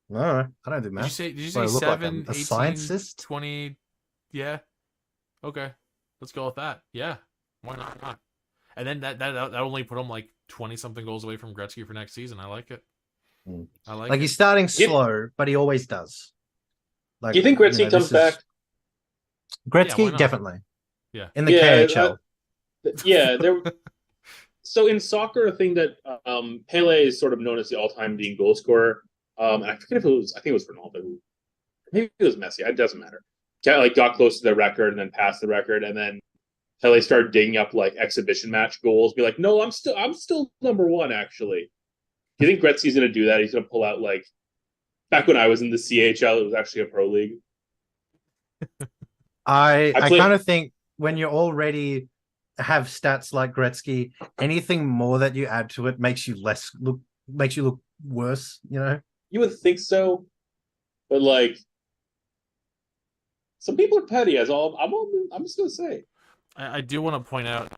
No, I don't do math. Did you say 7, like a 18, scientist? 20? Yeah. Okay. Let's go with that. Yeah. Why not? And then that only put him like 20 something goals away from Gretzky for next season. I like it. I like it. He's starting Yeah. slow, but he always does. Like, Do you think Gretzky comes back? Gretzky, why not? definitely. Yeah. In the Yeah, KHL. Yeah, there. So in soccer, a thing that Pele is sort of known as the all-time leading goal scorer. And I forget if it was. I think it was Ronaldo. Maybe it was Messi. It doesn't matter. Like got close to the record and then passed the record, and then Pele started digging up like exhibition match goals. Be like, no, I'm still number one. Actually, do you think Gretzky's going to do that? He's going to pull out like back when I was in the CHL, it was actually a pro league. I kind of think when you already have stats like Gretzky, anything more that you add to it makes you look worse, you know? You would think so, but like some people are petty. I'm just gonna say. I do want to point out.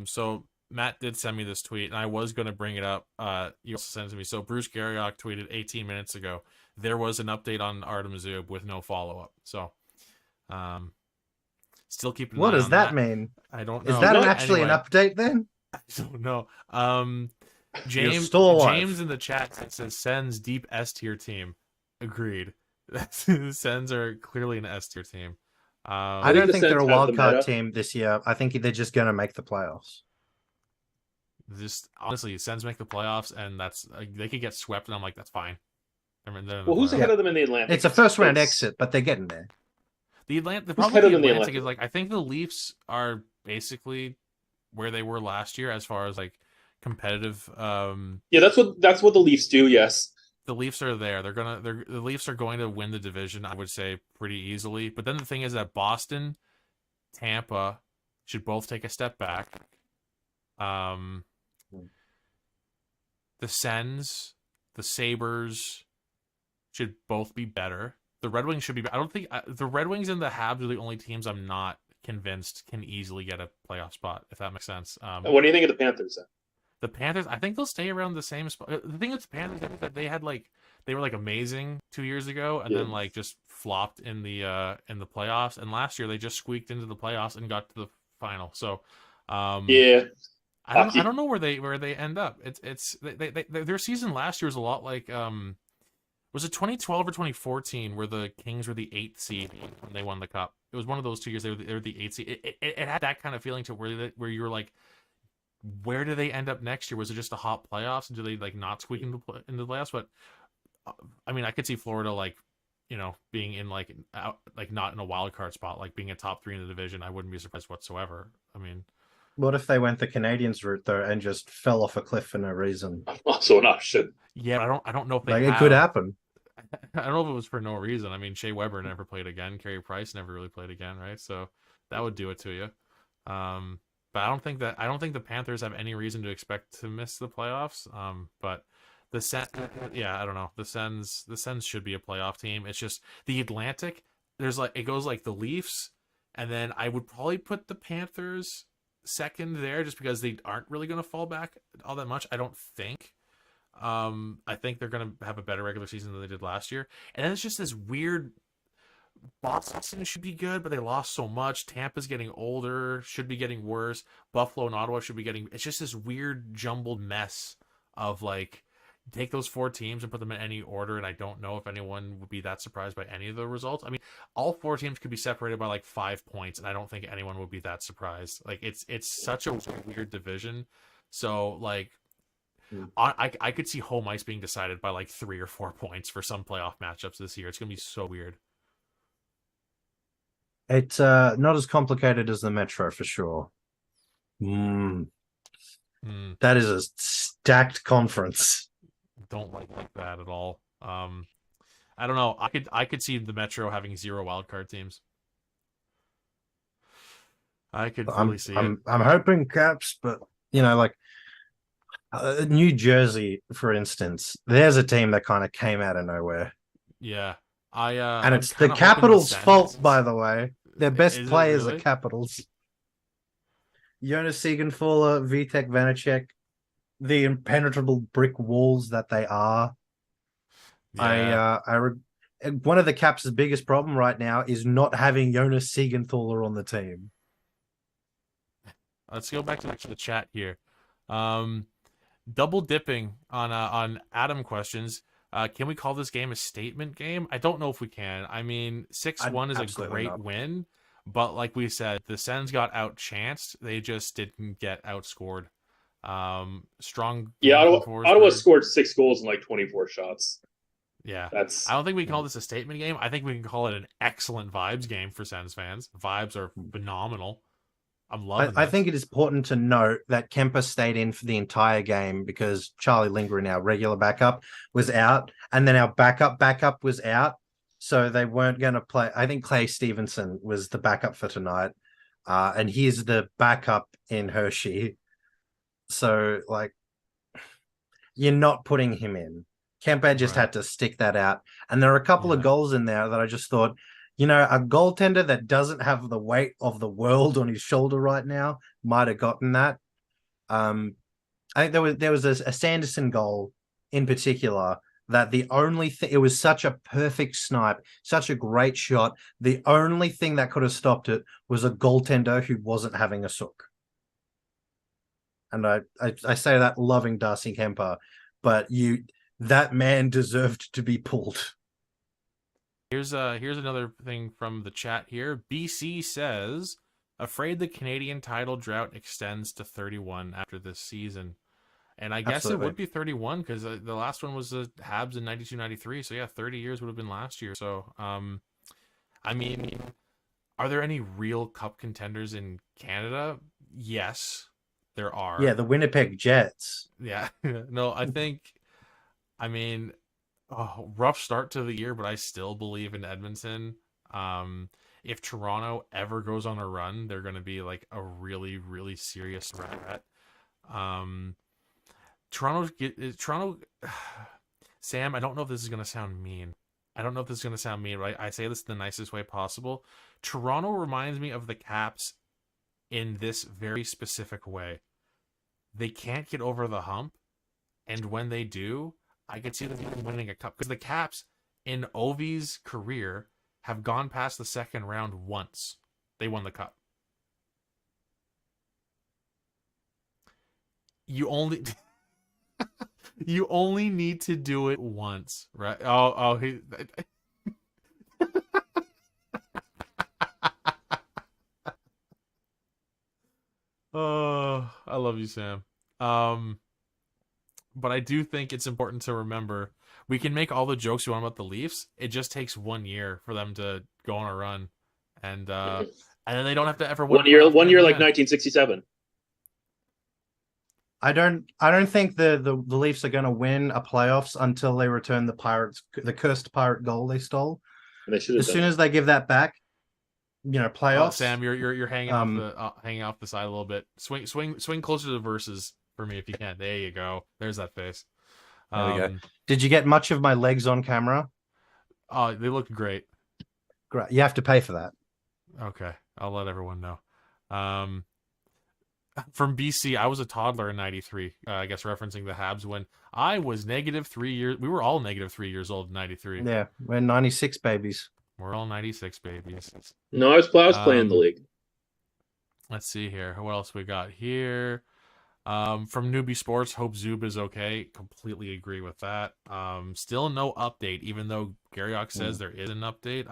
So Matt did send me this tweet, and I was going to bring it up. You also sent it to me. So Bruce Garriock tweeted 18 minutes ago. There was an update on Artem Zub with no follow up. So, still keeping. What does that mean? I don't know. Is that actually an update then? I don't know. James in the chat says Sens deep S tier team. Agreed. Sens are clearly an S tier team. I don't think they're a wild card team this year. I think they're just going to make the playoffs. Just honestly, Sens make the playoffs, and that's they could get swept, and I'm like, that's fine. Well, who's ahead of them in the Atlantic? It's a first round exit, but they're getting there. The problem with the Atlantic is like I think the Leafs are basically where they were last year as far as like competitive. Yeah, that's what the Leafs do. Yes, the Leafs are there. The Leafs are going to win the division, I would say, pretty easily. But then the thing is that Boston, Tampa should both take a step back. The Sens, the Sabres should both be better. The Red Wings should be. I don't think the Red Wings and the Habs are the only teams I'm not convinced can easily get a playoff spot, if that makes sense. What do you think of the Panthers then? The Panthers, I think they'll stay around the same spot. The thing with the Panthers is that they were like amazing 2 years ago, and then like just flopped in the playoffs. And last year they just squeaked into the playoffs and got to the final. So, yeah, I don't know where they end up. It's their season last year was a lot like was it 2012 or 2014 where the Kings were the 8th seed when they won the cup? It was one of those 2 years they were the 8th seed. It had that kind of feeling to where you were like, where do they end up next year? Was it just a hot playoffs? And do they like not squeak into the playoffs? But I mean, I could see Florida like, you know, being in like not in a wild card spot, like being a top 3 in the division. I wouldn't be surprised whatsoever. I mean, what if they went the Canadiens route though and just fell off a cliff for no reason? Also an option. Yeah, I don't know if it could happen. I don't know if it was for no reason. I mean, Shea Weber never played again. Carey Price never really played again, right? So that would do it to you. But I don't think the Panthers have any reason to expect to miss the playoffs. But the Sens, I don't know. The Sens should be a playoff team. It's just the Atlantic. It goes like the Leafs, and then I would probably put the Panthers second there, just because they aren't really going to fall back all that much. I don't think. I think they're going to have a better regular season than they did last year. And then it's just this weird. Boston should be good, but they lost so much. Tampa's getting older, should be getting worse. Buffalo and Ottawa should be getting. It's just this weird jumbled mess of like, take those 4 teams and put them in any order, and I don't know if anyone would be that surprised by any of the results. I mean, all 4 teams could be separated by like 5 points, and I don't think anyone would be that surprised. Like, it's such a weird division. So like, I could see home ice being decided by like 3 or 4 points for some playoff matchups this year. It's gonna be so weird. It's not as complicated as the Metro for sure. That is a stacked conference. Don't like that at all. I don't know. I could see the Metro having 0 wildcard teams. I could really see it. I'm hoping Caps, but you know, like New Jersey, for instance, there's a team that kind of came out of nowhere. Yeah, and it's the Capitals' fault, by the way. Their best players are Capitals. Jonas Siegenthaler, Vitek Vanacek, the impenetrable brick walls that they are. Yeah. One of the Caps' biggest problem right now is not having Jonas Siegenthaler on the team. let's go back to the chat here. Double dipping on Adam questions. Can we call this game a statement game? I don't know if we can. I mean, 6-1 is a great win, but like we said, the Sens got outchanced. They just didn't get outscored. Strong. Yeah, Ottawa scored 6 goals in like 24 shots. Yeah, I don't think we can call this a statement game. I think we can call it an excellent vibes game for Sens fans. Vibes are phenomenal. I'm loving I think it is important to note that Kemper stayed in for the entire game because Charlie Lindgren, our regular backup, was out, and then our backup was out, so they weren't going to play. I think Clay Stevenson was the backup for tonight, and he's the backup in Hershey. So, like, you're not putting him in. Kemper just had to stick that out, and there are a couple of goals in there that I just thought, you know, a goaltender that doesn't have the weight of the world on his shoulder right now might have gotten that. I think there was a Sanderson goal in particular that the only thing, it was such a perfect snipe, such a great shot. The only thing that could have stopped it was a goaltender who wasn't having a sook. And I say that loving Darcy Kemper, but that man deserved to be pulled. Here's another thing from the chat here. BC says, afraid the Canadian title drought extends to 31 after this season. And I guess it would be 31 because the last one was the Habs in 92-93. So yeah, 30 years would have been last year. So, I mean, are there any real cup contenders in Canada? Yes, there are. Yeah, the Winnipeg Jets. Yeah. No, I mean, rough start to the year, but I still believe in Edmonton. If Toronto ever goes on a run, they're going to be like a really, really serious threat. Toronto, Sam, I don't know if this is going to sound mean. Right? I say this in the nicest way possible. Toronto reminds me of the Caps in this very specific way. They can't get over the hump, and when they do, I could see them winning a cup because the Caps in Ovi's career have gone past the second round once. They won the cup. You only need to do it once, right? Oh, I love you, Sam. But I do think it's important to remember we can make all the jokes you want about the Leafs. It just takes 1 year for them to go on a run, and then they don't have to ever win 1 year. 1 year, like 1967. I don't think the Leafs are going to win a playoffs until they return the cursed Pirate goal they stole. And they should have. As soon as they give that back, playoffs. Oh, Sam, you're hanging off the side a little bit. Swing closer to the verses for me if you can. There you go. There's that face. There we go. Did you get much of my legs on camera? Oh, they look great. Great. You have to pay for that. Okay, I'll let everyone know. From BC, I was a toddler in 93. I guess referencing the Habs when I was -3 years. We were all -3 years old in 93. Yeah, we're 96 babies. We're all 96 babies. No, I was playing the league. Let's see here. What else we got here? From Newbie Sports, hope Zub is okay. Completely agree with that. Still no update, even though Garriock says there is an update.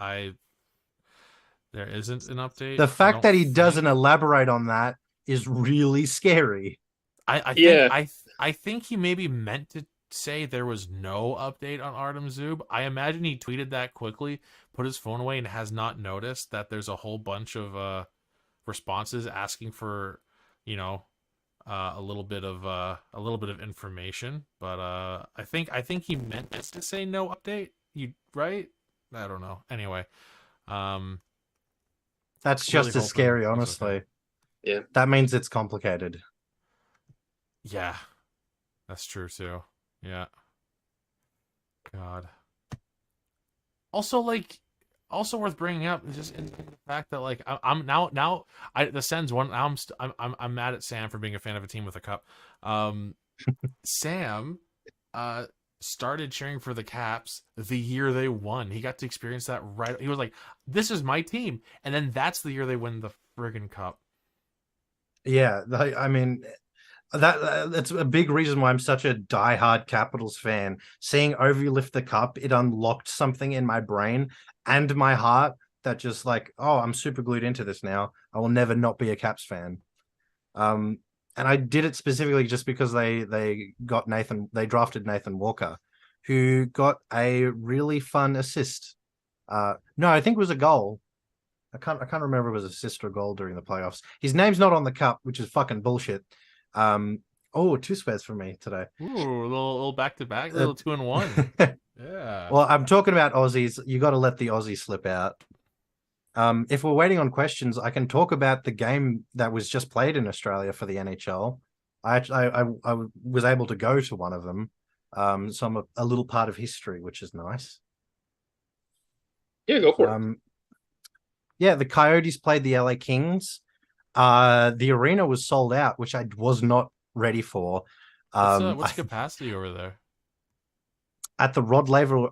There isn't an update. The fact that he doesn't elaborate on that is really scary. I think he maybe meant to say there was no update on Artem Zub. I imagine he tweeted that quickly, put his phone away, and has not noticed that there's a whole bunch of responses asking for, a little bit of information. But I think he meant this to say no update. Right? I don't know. Anyway, that's just as scary, honestly. Okay. Yeah, that means it's complicated. Yeah, that's true too. Yeah. God. Also worth bringing up is just in the fact that I'm the Sens one. I'm mad at Sam for being a fan of a team with a cup. Sam started cheering for the Caps the year they won. He got to experience that right. He was like, "This is my team," and then that's the year they win the friggin' cup. Yeah, I mean that's a big reason why I'm such a diehard Capitals fan. Seeing Ovi lift the cup, it unlocked something in my brain and my heart that just like, oh, I'm super glued into this now. I will never not be a Caps fan. And I did it specifically just because they drafted Nathan Walker, who got a really fun assist. No, I think it was a goal. I can't remember if it was assist or goal during the playoffs. His name's not on the cup, which is fucking bullshit. Two squares for me today. Ooh, a little back to back, little 2-1. Yeah. Well, I'm talking about Aussies. You got to let the Aussie slip out. If we're waiting on questions, I can talk about the game that was just played in Australia for the NHL. I was able to go to one of them, so I'm a little part of history, which is nice. Yeah, go for it. Yeah, the Coyotes played the LA Kings. The arena was sold out, which I was not ready for. What's capacity over there? At the Rod Laver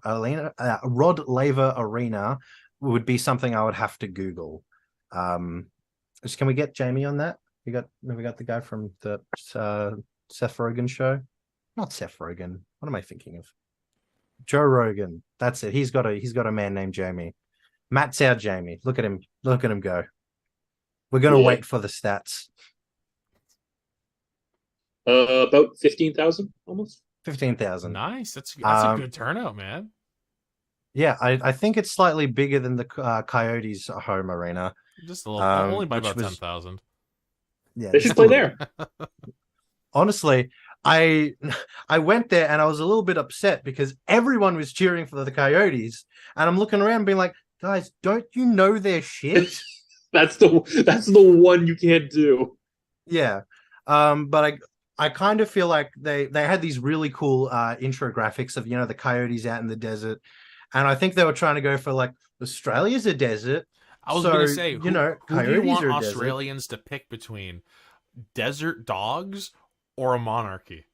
Arena would be something I would have to Google. Can we get Jamie on that? We got the guy from the Seth Rogen show. Not Seth Rogen. What am I thinking of? Joe Rogan. That's it. He's got a man named Jamie. Matt's our Jamie. Look at him go. We're gonna wait for the stats. About 15,000, almost 15,000. Nice. That's a good turnout, man. Yeah, I think it's slightly bigger than the Coyotes' home arena. Just a little, only by about 10,000. Yeah, they should play there. Honestly, I went there and I was a little bit upset because everyone was cheering for the Coyotes, and I'm looking around being like, guys, don't you know their shit? That's the one you can't do. Yeah. But I kind of feel like they had these really cool intro graphics of, the Coyotes out in the desert. And I think they were trying to go for like, Australia's a desert. I was going to say, who do you want Australians to pick between? Desert dogs or a monarchy?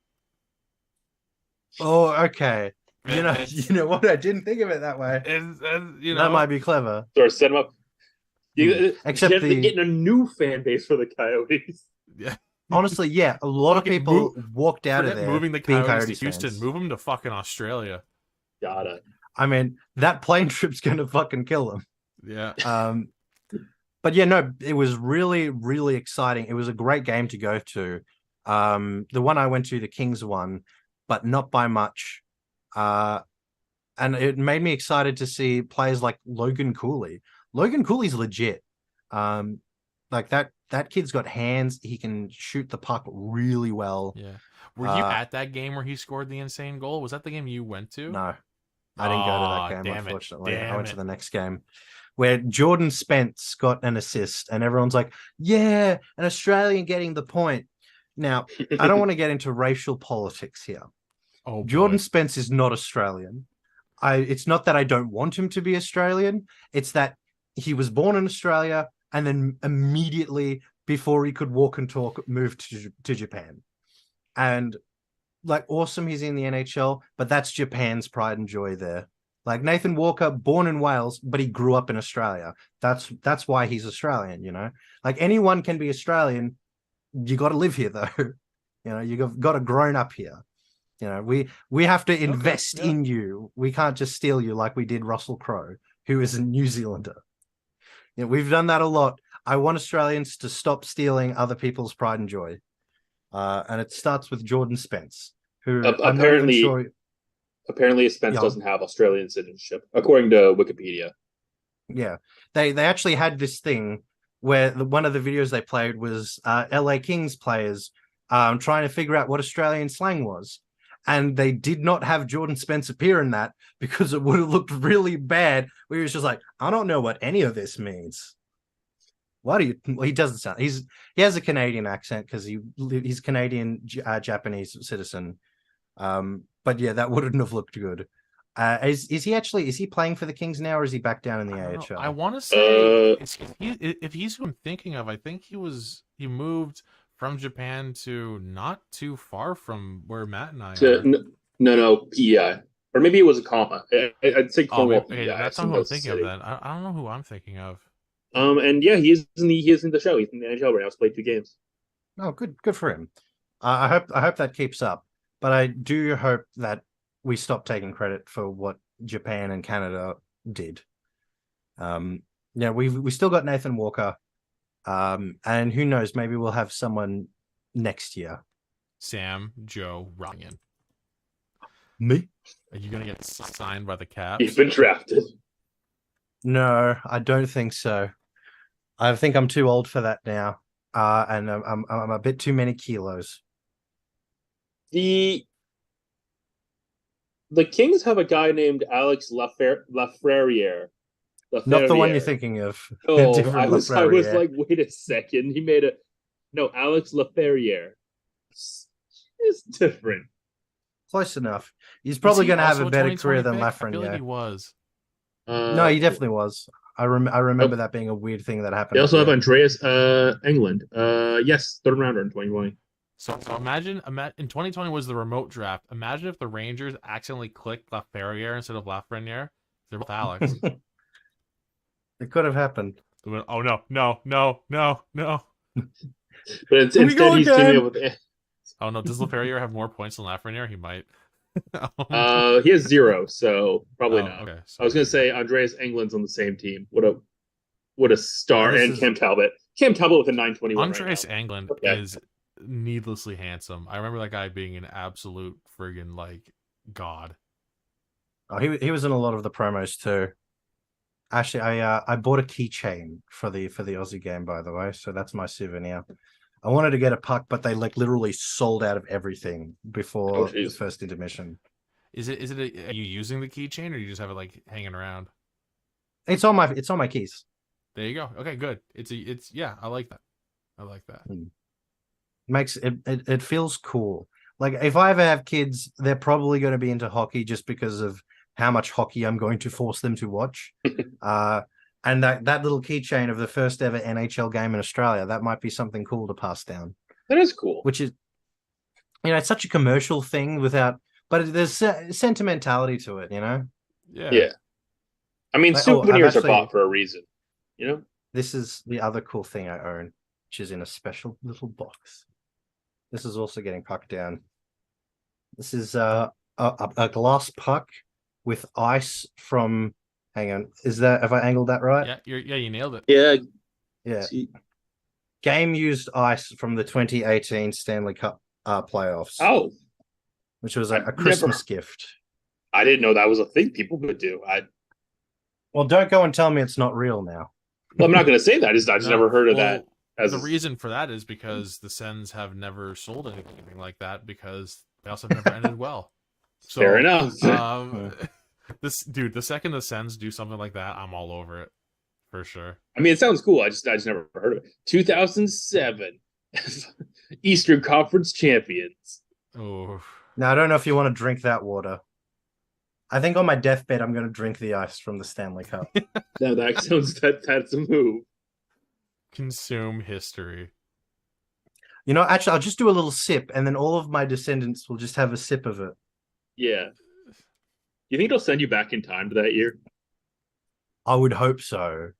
Oh, okay. You know what? I didn't think of it that way. That might be clever. Or set them up. Except they're getting a new fan base for the Coyotes. Yeah. Honestly, yeah, a lot of people walked out of there. Moving the Coyotes to Houston, move them to fucking Australia. Got it. I mean, that plane trip's gonna fucking kill them. Yeah. But yeah, no, it was really, really exciting. It was a great game to go to. The one I went to, the Kings won, but not by much. And it made me excited to see players like Logan Cooley. Logan Cooley's legit. Like that kid's got hands. He can shoot the puck really well. Yeah. Were you at that game where he scored the insane goal? Was that the game you went to? No, I didn't go to that game, unfortunately. I went to the next game where Jordan Spence got an assist and everyone's like, yeah, an Australian getting the point. Now, I don't want to get into racial politics here. Oh, Jordan Spence is not Australian. It's not that I don't want him to be Australian. It's that he was born in Australia and then immediately before he could walk and talk, moved to Japan. And like, awesome, he's in the NHL, but that's Japan's pride and joy there. Like Nathan Walker, born in Wales, but he grew up in Australia. That's why he's Australian, Like anyone can be Australian. You got to live here, though. You've got to grown up here. We have to invest in you. We can't just steal you like we did Russell Crowe, who is a New Zealander. We've done that a lot. I want Australians to stop stealing other people's pride and joy. And it starts with Jordan Spence, who apparently Spence doesn't have Australian citizenship, according to Wikipedia. Yeah, they actually had this thing where one of the videos they played was LA Kings players trying to figure out what Australian slang was. And they did not have Jordan Spence appear in that because it would have looked really bad. Where he was just like, I don't know what any of this means. He doesn't sound. He has a Canadian accent because he's Canadian Japanese citizen. But yeah, that wouldn't have looked good. Is he playing for the Kings now, or is he back down in the AHL? I want to say if he's who I'm thinking of, I think he moved from Japan to not too far from where Matt and I are. No, PEI. Or maybe it was a comma. I'd say Cornwall PEI. That's not who I'm thinking of then. I don't know who I'm thinking of. And yeah, he is in the show. He's in the NHL right now. He's played 2 games. Oh, good for him. I hope that keeps up. But I do hope that we stop taking credit for what Japan and Canada did. Yeah, we still got Nathan Walker. And who knows, maybe we'll have someone next year. Samjo Ryan. Me? Are you gonna get signed by the Caps? He's been drafted. No, I don't think so. I think I'm too old for that now. And I'm a bit too many kilos. The Kings have a guy named Alex Lafreniere. Not the one you're thinking of. Oh, Different I was Lafreniere. like, wait a second. He made Alex Lafreniere. It's different. Close enough. He's probably going to have a better career than pick? I feel like Lafreniere. he was. No, he definitely was. I remember that being a weird thing that happened. They also have Andreas England. Yes, third rounder in 2020. So imagine in 2020 was the remote draft. Imagine if the Rangers accidentally clicked Lafreniere instead of Lafreniere. They're both Alex. It could have happened. Oh no. But instead he's teaming up with. Oh no, does Lafreniere have more points than Lafreniere? He might. He has 0, so probably not. Okay, I was gonna say Andreas England's on the same team. What a star! And Cam Talbot. Cam Talbot with a 921. Andreas England is needlessly handsome. I remember that guy being an absolute friggin' like god. Oh, he was in a lot of the promos too. Actually, I bought a keychain for the Aussie game, by the way, so that's my souvenir. I wanted to get a puck, but they like literally sold out of everything before the first intermission. Are you using the keychain or you just have it like hanging around? It's on my keys. There you go. Okay, good. Yeah, I like that. Makes it feels cool. Like if I ever have kids, they're probably going to be into hockey just because of how much hockey I'm going to force them to watch. And that little keychain of the first ever NHL game in Australia, that might be something cool to pass down. That is cool. Which is, it's such a commercial thing but there's sentimentality to it, Yeah. I mean, souvenirs are bought for a reason, This is the other cool thing I own, which is in a special little box. This is also getting pucked down. This is a glass puck with ice from. Hang on, have I angled that right? Yeah, you nailed it. Yeah. Game used ice from the 2018 Stanley Cup playoffs. Oh, which was a Christmas gift. I didn't know that was a thing people could do. Well, don't go and tell me it's not real now. Well, I'm not going to say that. I just never heard of that. The reason for that is because the Sens have never sold anything like that because they also have never ended well. So, fair enough. The second the Sens do something like that, I'm all over it for sure. I mean, it sounds cool. I just never heard of it. 2007 Eastern Conference champions. Oh, now I don't know if you want to drink that water. I think on my deathbed I'm going to drink the ice from the Stanley Cup. No, that sounds that's a move. Consume history. Actually, I'll just do a little sip, and then all of my descendants will just have a sip of it. Yeah. You think it'll send you back in time to that year? I would hope so.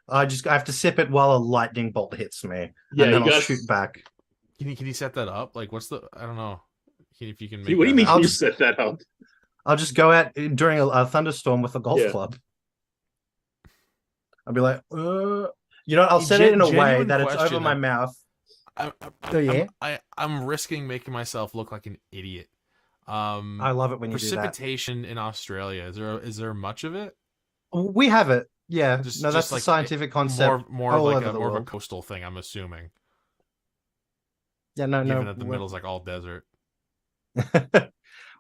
I have to sip it while a lightning bolt hits me. Yeah, and then I'll shoot back. Can you set that up? Like, what's the? I don't know. If you can make. What do you mean? I'll just set that up. I'll just go out during a thunderstorm with a golf club. I'll be like, I'll set it in a way that it's over my mouth. I'm risking making myself look like an idiot. I love it when you do that. Precipitation in Australia. Is there much of it? We have it. Yeah. That's like a scientific concept. More of a coastal thing, I'm assuming. Yeah, no. Even at the middle's like all desert.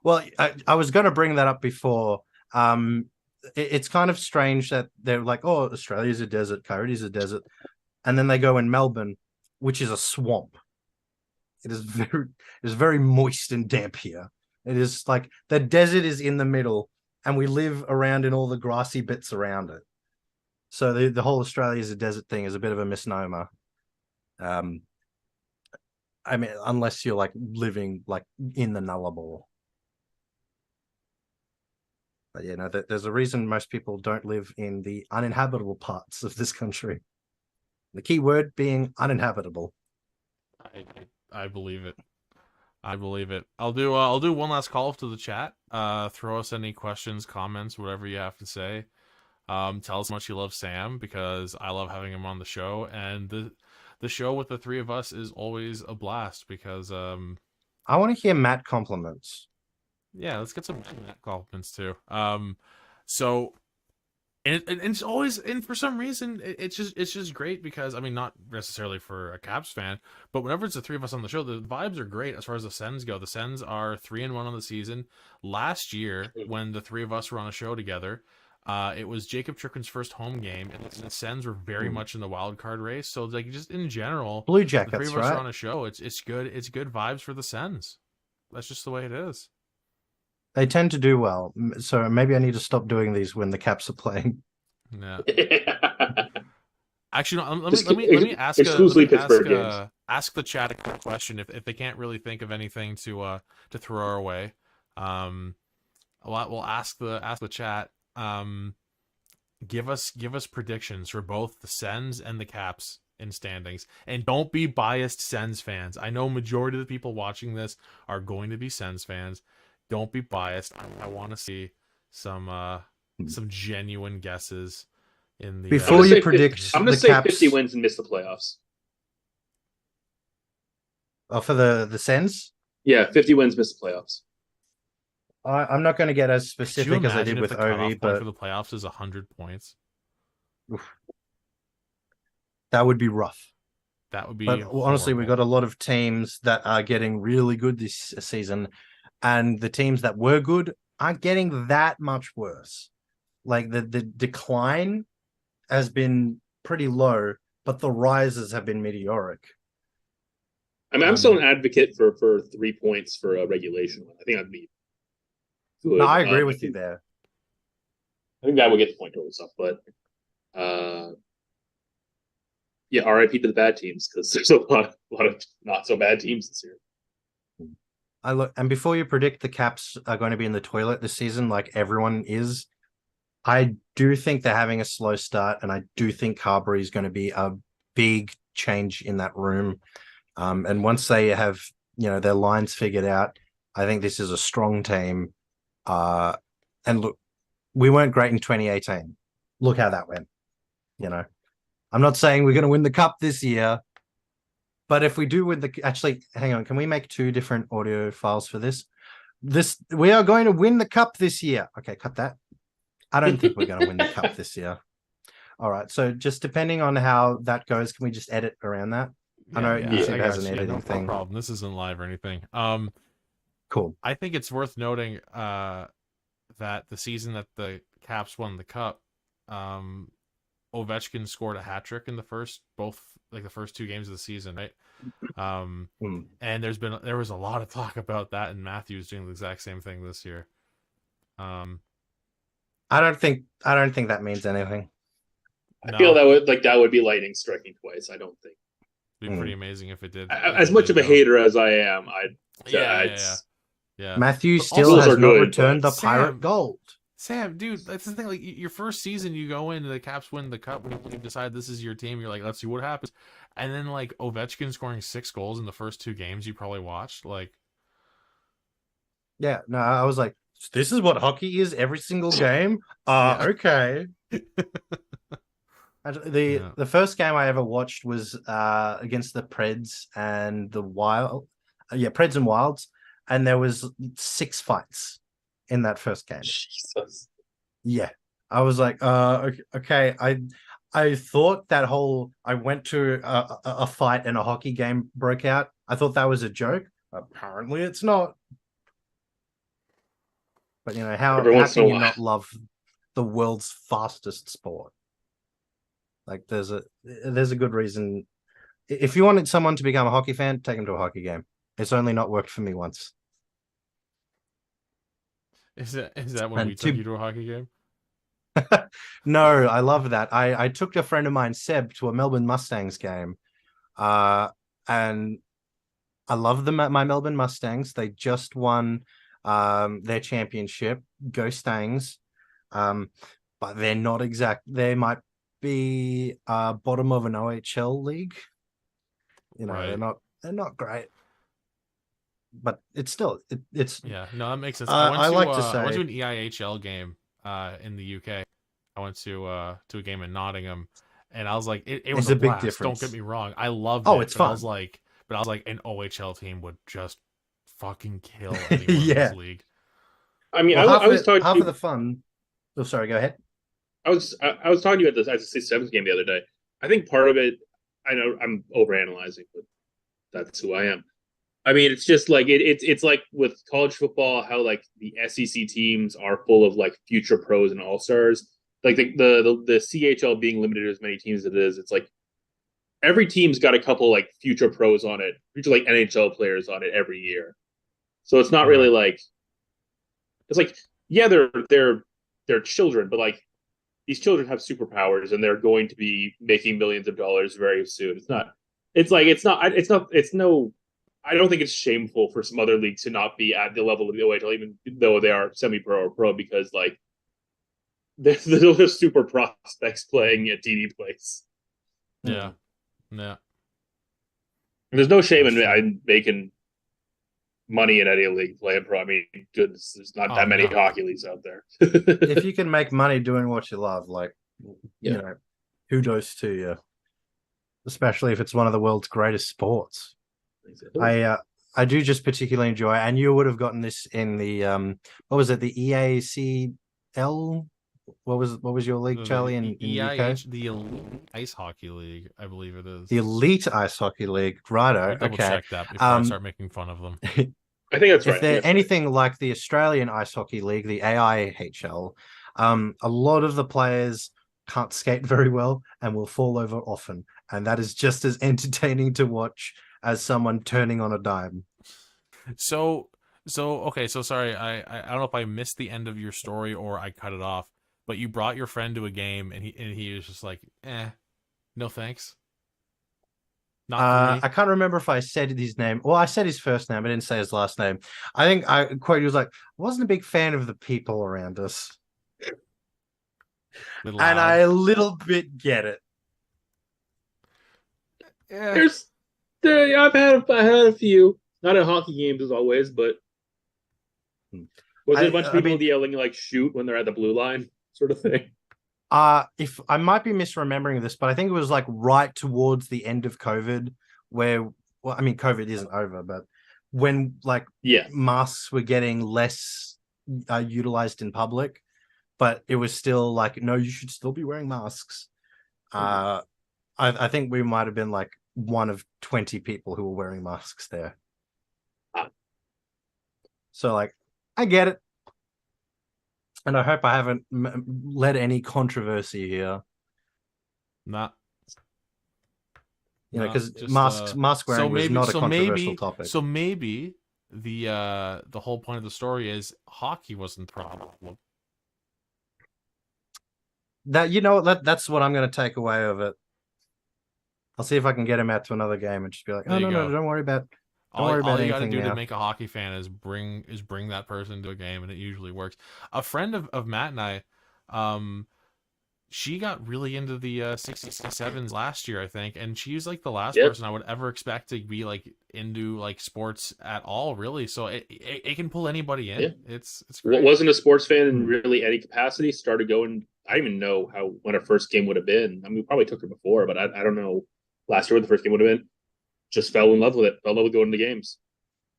Well, I was going to bring that up before. It's kind of strange that they're like, oh, Australia's a desert, Coyote's a desert. And then they go in Melbourne, which is a swamp. It is very moist and damp here. It is like the desert is in the middle and we live around in all the grassy bits around it. So the whole Australia is a desert thing is a bit of a misnomer. I mean, unless you're like living like in the Nullarbor. But there's a reason most people don't live in the uninhabitable parts of this country. The key word being uninhabitable. I believe it. I believe it. I'll do one last call to the chat. Throw us any questions, comments, whatever you have to say. Tell us how much you love Sam, because I love having him on the show, and the show with the three of us is always a blast because I want to hear Matt compliments. Yeah, let's get some Matt compliments too. So and it's always, and for some reason it's just great because I mean, not necessarily for a Caps fan, but whenever it's the three of us on the show, the vibes are great as far as the Sens go. The Sens are 3-1 on the season. Last year, when the three of us were on a show together, it was Jacob Chikrin's first home game, and the Sens were very much in the wild card race. So like, just in general, Blue the Jackets, three of us right? are on a show. It's good. It's good vibes for the Sens. That's just the way it is. They tend to do well, so maybe I need to stop doing these when the Caps are playing. Yeah. Actually, no, let me ask exclusively Pittsburgh games. Ask the chat a quick question if they can't really think of anything to throw our way. We'll ask the chat. Give us predictions for both the Sens and the Caps in standings, and don't be biased Sens fans. I know majority of the people watching this are going to be Sens fans. Don't be biased. I want to see some genuine guesses in the. Before you predict, I'm going to say Caps... 50 wins and miss the playoffs. Oh, for the Sens? Yeah, 50 wins, miss the playoffs. I'm not going to get as specific as I did with Ovi, but for the playoffs is 100 points. Oof. That would be rough. That would be. But honestly, we've got a lot of teams that are getting really good this season, and the teams that were good aren't getting that much worse. Like the decline has been pretty low, but the rises have been meteoric. I mean, I'm still an advocate for 3 points for a regulation one. I think that'd be good. No, I agree with you there. I think that would get the point total stuff, but yeah, RIP to the bad teams, because there's a lot of not so bad teams this year. And before you predict the Caps are going to be in the toilet this season, like everyone is, I do think they're having a slow start, and I do think Carberry is going to be a big change in that room. And once they have, their lines figured out, I think this is a strong team. And look, we weren't great in 2018. Look how that went. I'm not saying we're going to win the cup this year, but if we do win actually, hang on, can we make 2 different audio files for this? We are going to win the cup this year. Okay, cut that. I don't think we're going to win the cup this year. All right, so just depending on how that goes, can we just edit around that? I know YouTube has an editing thing. No problem. This isn't live or anything. Cool. I think it's worth noting that the season that the Caps won the cup, Ovechkin scored a hat trick in the first 2 games of the season, right? And there was a lot of talk about that, and Matthews doing the exact same thing this year. I don't think that means anything. I feel that would be lightning striking twice. I don't think. It'd be pretty amazing if it did. As much of a hater as I am, yeah. Matthews still has not returned the Pirate Gold. Sam, dude, that's the thing. Like, your first season, you go in, the Caps win the cup, when you decide this is your team, you're like, let's see what happens. And then, like, Ovechkin scoring 6 goals in the first 2 games you probably watched. Like, yeah, no, I was like, this is what hockey is every single game. Okay. The first game I ever watched was against the Preds and the Preds and Wilds, and there was 6 fights in that first game. Jesus. Yeah, I was like, okay. I thought that I went to a fight and a hockey game broke out. I thought that was a joke. Apparently, it's not. But how can you not love the world's fastest sport? Like, there's a good reason. If you wanted someone to become a hockey fan, take them to a hockey game. It's only not worked for me once. Is that when we took you to a hockey game? No, I love that. I took a friend of mine, Seb, to a Melbourne Mustangs game. And I love my Melbourne Mustangs. They just won their championship. Go Stangs. But they're not exact. They might be bottom of an OHL league. You know, Right. they're not great, but it's still it's. Yeah, no, that makes sense. I like to I went to say an EIHL game in the UK. I went to a game in Nottingham, and I was like, it was there's a a big blast. Don't get difference. me wrong, I loved Oh, it, it's fun. but I was like, an OHL team would just fucking kill anyone in this Yeah. league. I mean, Well, I was talking half of to the fun. Oh, sorry. Go ahead. I was talking to you at this as a Sevens game the other day. I think part of it, I know I'm overanalyzing, but that's who I am. I mean, it's just like it's like with college football, how like the SEC teams are full of like future pros and all stars. Like the CHL being limited to as many teams as it is, it's like every team's got a couple like future pros on it, future like NHL players on it every year. So it's not really Right. like it's like yeah, they're children, but like these children have superpowers and they're going to be making millions of dollars very soon. It's not. It's like it's not. It's not. It's no. I don't think it's shameful for some other leagues to not be at the level of the OHL, even though they are semi-pro or pro, because like there's super prospects playing at TD place. Yeah. Yeah. And there's no shame That's true. in making money in any league playing pro. I mean, goodness, there's not Oh that many no. hockey leagues out there. If you can make money doing what you love, like Yeah. you know, kudos to you. Especially if it's one of the world's greatest sports. I do just particularly enjoy, and you would have gotten this in the what was it, the EACL? What was your league, Charlie, in the UK? EIH, the Elite Ice Hockey League, I believe it is. The Elite Ice Hockey League, Let me righto. double Okay. check that before I start making fun of them. I think that's If right. they're anything like the Australian Ice Hockey League, the AIHL, a lot of the players can't skate very well and will fall over often, and that is just as entertaining to watch as someone turning on a dime. So okay, so sorry, I don't know if I missed the end of your story or I cut it off, but you brought your friend to a game and he was just like, no thanks. Not for me. I can't remember if I said his name. Well, I said his first name. I didn't say his last name. I think I quote. He was like, "I wasn't a big fan of the people around us," Little and loud. I a little bit get it. Yeah. There's I've had a few, not at hockey games as always, but was it a bunch of people yelling like shoot when they're at the blue line sort of thing? If I might be misremembering this, but I think it was like right towards the end of COVID, where well, I mean, COVID isn't over, but when like masks were getting less utilized in public, but it was still like, no, you should still be wearing masks. I think we might have been like one of 20 people who were wearing masks there. So like, I get it. And I hope I haven't led any controversy here. Nah. You know, because mask wearing was not a controversial topic. So maybe the whole point of the story is hockey wasn't the problem. That you know that's what I'm going to take away of it. I'll see if I can get him out to another game and just be like, oh no, don't worry about. All you got to do to make a hockey fan is bring that person to a game, and it usually works. A friend of Matt and I, she got really into the 67s last year, I think, and she's like the last person I would ever expect to be like into like sports at all, really. So it can pull anybody in. Yeah. It's great. Wasn't a sports fan in really any capacity. Started going. I don't even know when her first game would have been. I mean, we probably took her before, but I don't know last year what the first game would have been. Just fell in love with it. Fell in love with going to games.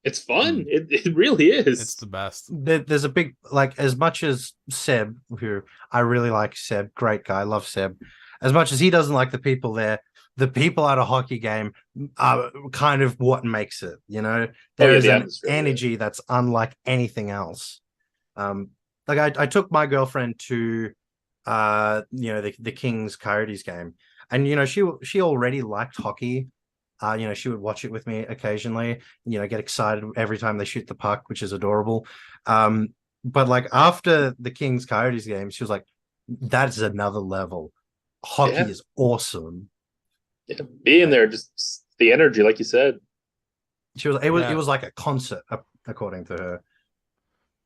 It's fun. It really is. It's the best. There's a big, like, as much as Seb, who I really like Seb, great guy, love Seb. As much as he doesn't like the people there, the people at a hockey game are kind of what makes it, you know? There is an energy that's unlike anything else. Like I took my girlfriend to the Kings Coyotes game, and you know, she already liked hockey. She would watch it with me occasionally, get excited every time they shoot the puck, which is adorable. But like after the Kings Coyotes game, she was like, that's another level. Hockey is awesome. Yeah, being there, just the energy, like you said. It was like a concert, according to her.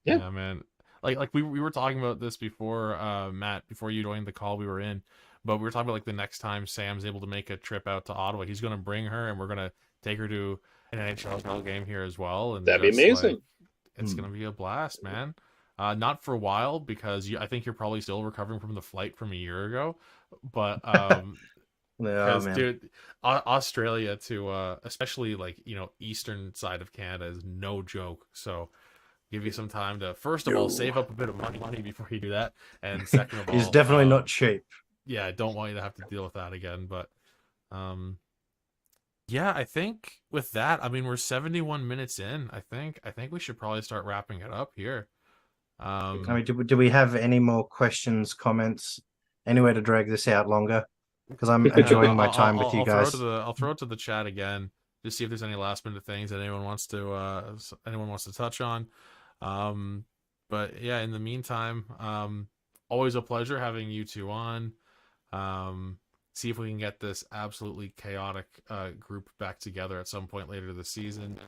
Yeah, man. Like we were talking about this before, Matt, before you joined the call we were in. But we were talking about like the next time Sam's able to make a trip out to Ottawa, he's going to bring her, and we're going to take her to an NHL game here as well, and That'd be just like amazing. it's going to be a blast, man. Not for a while because I think you're probably still recovering from the flight from a year ago, but because man. dude, Australia to especially like eastern side of Canada is no joke. So give you some time to first of all save up a bit of money before you do that, and second of all, He's definitely not cheap. yeah, I don't want you to have to deal with that again. But yeah, I think with that, I mean we're 71 minutes in. I think we should probably start wrapping it up here. I mean, do we have any more questions, comments, anywhere to drag this out longer? Because I'm enjoying my time with you guys. I'll throw it to the chat again to see if there's any last minute things that anyone wants to touch on. But yeah, in the meantime, always a pleasure having you two on. See if we can get this absolutely chaotic group back together at some point later this season.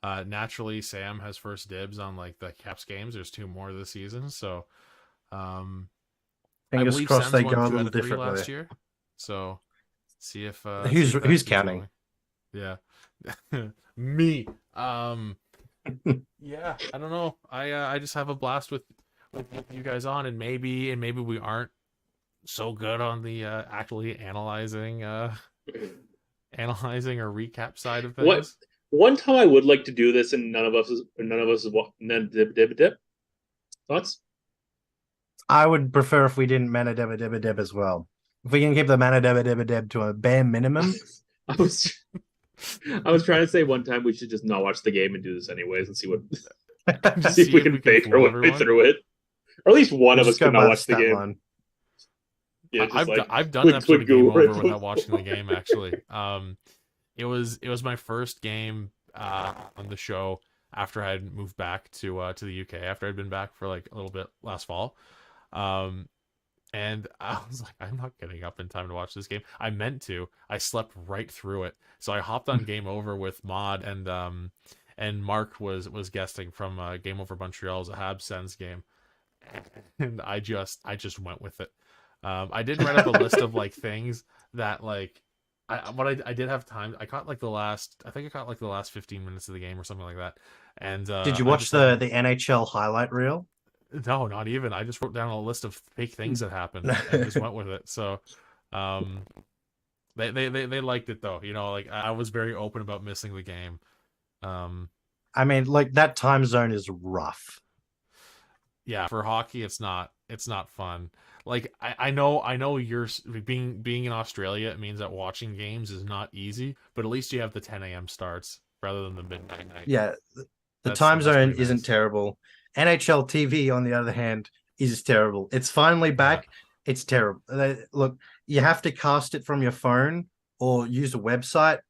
Naturally, Sam has first dibs on like the Caps games. There's 2 more this season, so I Fingers believe crossed Sens they won go a 2 out little of 3 differently. last year. So see if Who's keeps counting? going. Yeah, me. Yeah, I don't know. I just have a blast with you guys on, and maybe we aren't so good on the actually analyzing or recap side of What things. one time I would like to do this, and none of us dip. Thoughts? I would prefer if we didn't mana deb as well. If we can keep the mana deb to a bare minimum. I was trying to say one time we should just not watch the game and do this anyways, and see if we can fake our way through it, or at least one of us could not watch the game. Line. Yeah, I've done an episode of Game Over without watching the game. Actually, it was my first game on the show after I had moved back to the UK after I'd been back for like a little bit last fall. And I was like, I'm not getting up in time to watch this game. I meant to. I slept right through it. So I hopped on Game Over with Mod, and Mark was guesting from Game Over Montreal's Habs Sens game, and I just went with it. I did write up a list of like things that like I did have time. I caught like the last 15 minutes of the game or something like that. And did you watch the NHL highlight reel? No, not even. I just wrote down a list of fake things that happened and just went with it. So they liked it though. Like I was very open about missing the game. I mean, like that time zone is rough. Yeah, for hockey it's not fun. Like I know you're being in Australia, it means that watching games is not easy, but at least you have the 10 a.m. starts rather than the midnight night. Yeah, the time zone isn't terrible. NHL TV, on the other hand, is terrible. It's finally back. Yeah. It's terrible. Look, you have to cast it from your phone or use a website,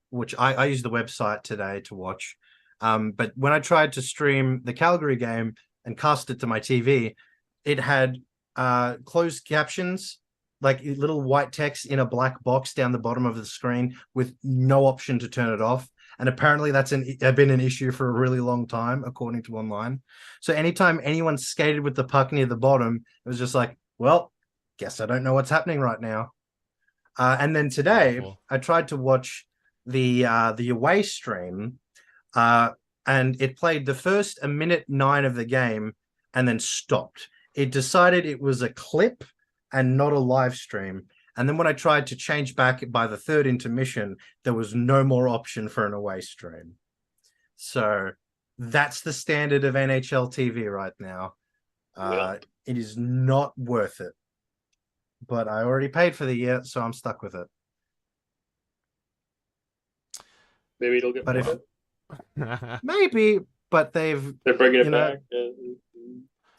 which I used the website today to watch. But when I tried to stream the Calgary game and cast it to my TV, it had closed captions, like little white text in a black box down the bottom of the screen with no option to turn it off. And apparently that's been an issue for a really long time, according to online. So anytime anyone skated with the puck near the bottom, it was just like, well, guess I don't know what's happening right now. And then today, I tried to watch the away stream, and it played the first 1:09 of the game and then stopped. It decided it was a clip and not a live stream. And then when I tried to change back by the third intermission, there was no more option for an away stream. So that's the standard of NHL TV right now. It is not worth it. But I already paid for the year, so I'm stuck with it. Maybe it'll get better. Maybe, but they're bringing it back.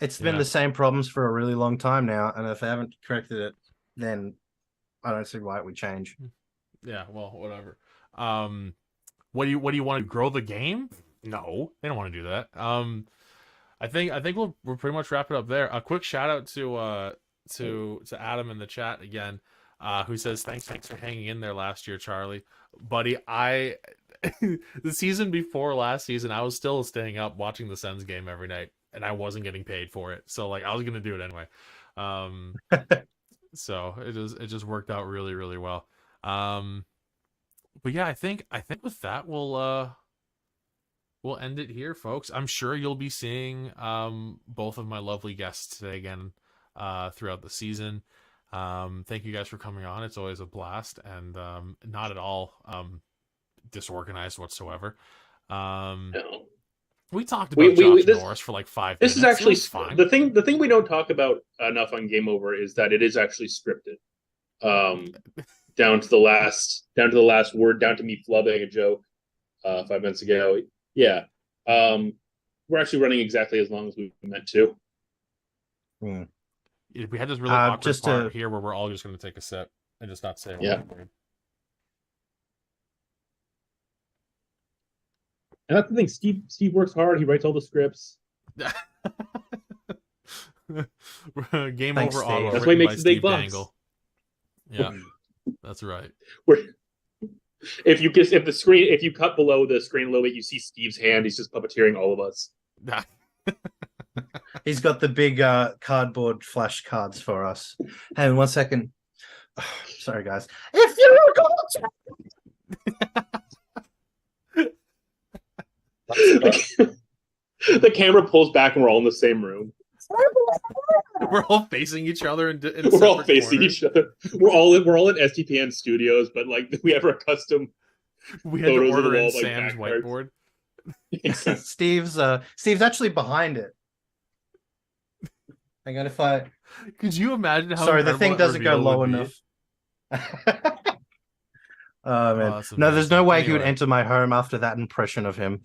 It's been the same problems for a really long time now, and if they haven't corrected it, then I don't see why it would change. Yeah, well, whatever. What do you want to grow the game? No, they don't want to do that. I think we'll pretty much wrap it up there. A quick shout out to Adam in the chat again, who says thanks for hanging in there last year, Charlie, buddy. The season before last season, I was still staying up watching the Sens game every night, and I wasn't getting paid for it. So like I was gonna do it anyway. So it just worked out really, really well. But yeah, I think with that we'll end it here, folks. I'm sure you'll be seeing both of my lovely guests today again throughout the season. Thank you guys for coming on. It's always a blast, and not at all disorganized whatsoever. No. We talked about Josh Norris for like 5 minutes. This is actually fine. The thing we don't talk about enough on Game Over is that it is actually scripted. Down to the last word, down to me flubbing a joke 5 minutes ago. Yeah. We're actually running exactly as long as we meant to. We had this really awkward part here where we're all just going to take a sip and just not say a word. And that's the thing. Steve works hard. He writes all the scripts. Game Thanks, Over Steve. Ottawa. That's why he makes the big bucks. Dangle. Yeah, that's right. If you cut below the screen a little bit, you see Steve's hand. He's just puppeteering all of us. He's got the big cardboard flashcards for us. Hey, 1 second. Oh, sorry, guys. If you the camera pulls back and we're all in the same room. We're all facing each other in we're all facing corners. each other. We're all in SDPN studios, but like we have our custom. We had to order in wall, Sam's whiteboard. Steve's actually behind it. Hang on, if I could you imagine how? Sorry, the thing doesn't go low enough. Oh man, no, there's no way he would enter my home after that impression of him.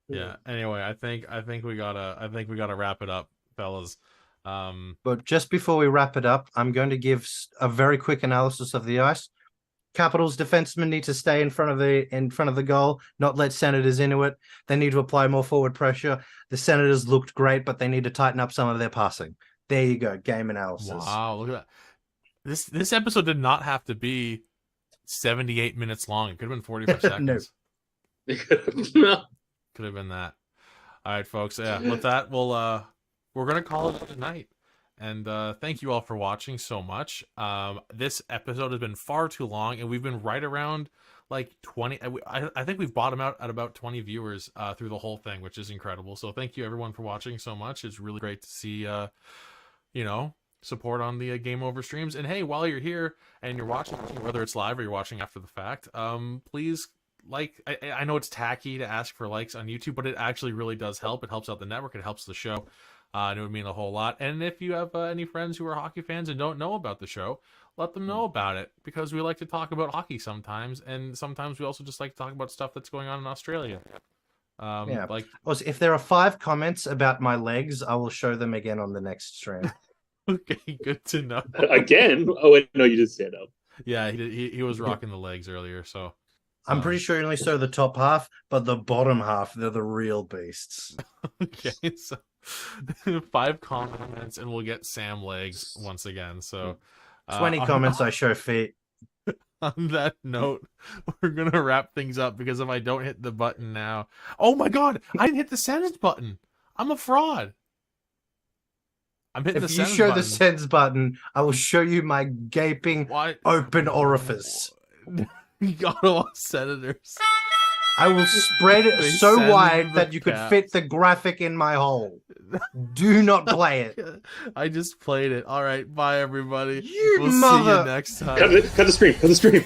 Yeah. Anyway, I think we gotta wrap it up, fellas. But just before we wrap it up, I'm going to give a very quick analysis of the ice. Capitals defensemen need to stay in front of the goal, not let Senators into it. They need to apply more forward pressure. The Senators looked great, but they need to tighten up some of their passing. There you go, game analysis. Wow, look at that. This episode did not have to be 78 minutes long. It could have been 45 seconds. No. Could have been that. All right, folks. Yeah, with that, we're gonna call it a night. And thank you all for watching so much. This episode has been far too long, and we've been right around like 20. I think we've bottomed out at about 20 viewers through the whole thing, which is incredible. So thank you everyone for watching so much. It's really great to see, support on the Game Over streams. And hey, while you're here and you're watching, whether it's live or you're watching after the fact, please like. I know it's tacky to ask for likes on YouTube, but it actually really does help. It helps out the network. It helps the show. And it would mean a whole lot. And if you have any friends who are hockey fans and don't know about the show, let them know about it, because we like to talk about hockey sometimes, and sometimes we also just like to talk about stuff that's going on in Australia. Yeah. Like, also, if there are 5 comments about my legs, I will show them again on the next stream. okay, good to know. Again? Oh wait, no, you did stand up. Yeah, he was rocking the legs earlier, so. I'm pretty sure you only saw the top half, but the bottom half, they're the real beasts. Okay, so 5 comments and we'll get Sam legs once again. So 20 comments, I show feet. On that note, we're gonna wrap things up, because if I don't hit the button now, oh my god, I didn't hit the Sens button. I'm a fraud. I'm hitting if the you Sens show button. the Sens button, I will show you my gaping open orifice. Ottawa Senators. I will spread it so wide that you could fit the graphic in my hole. Do not play it. I just played it. All right, bye everybody. You we'll mother. see you next time. Cut the stream. Cut the stream.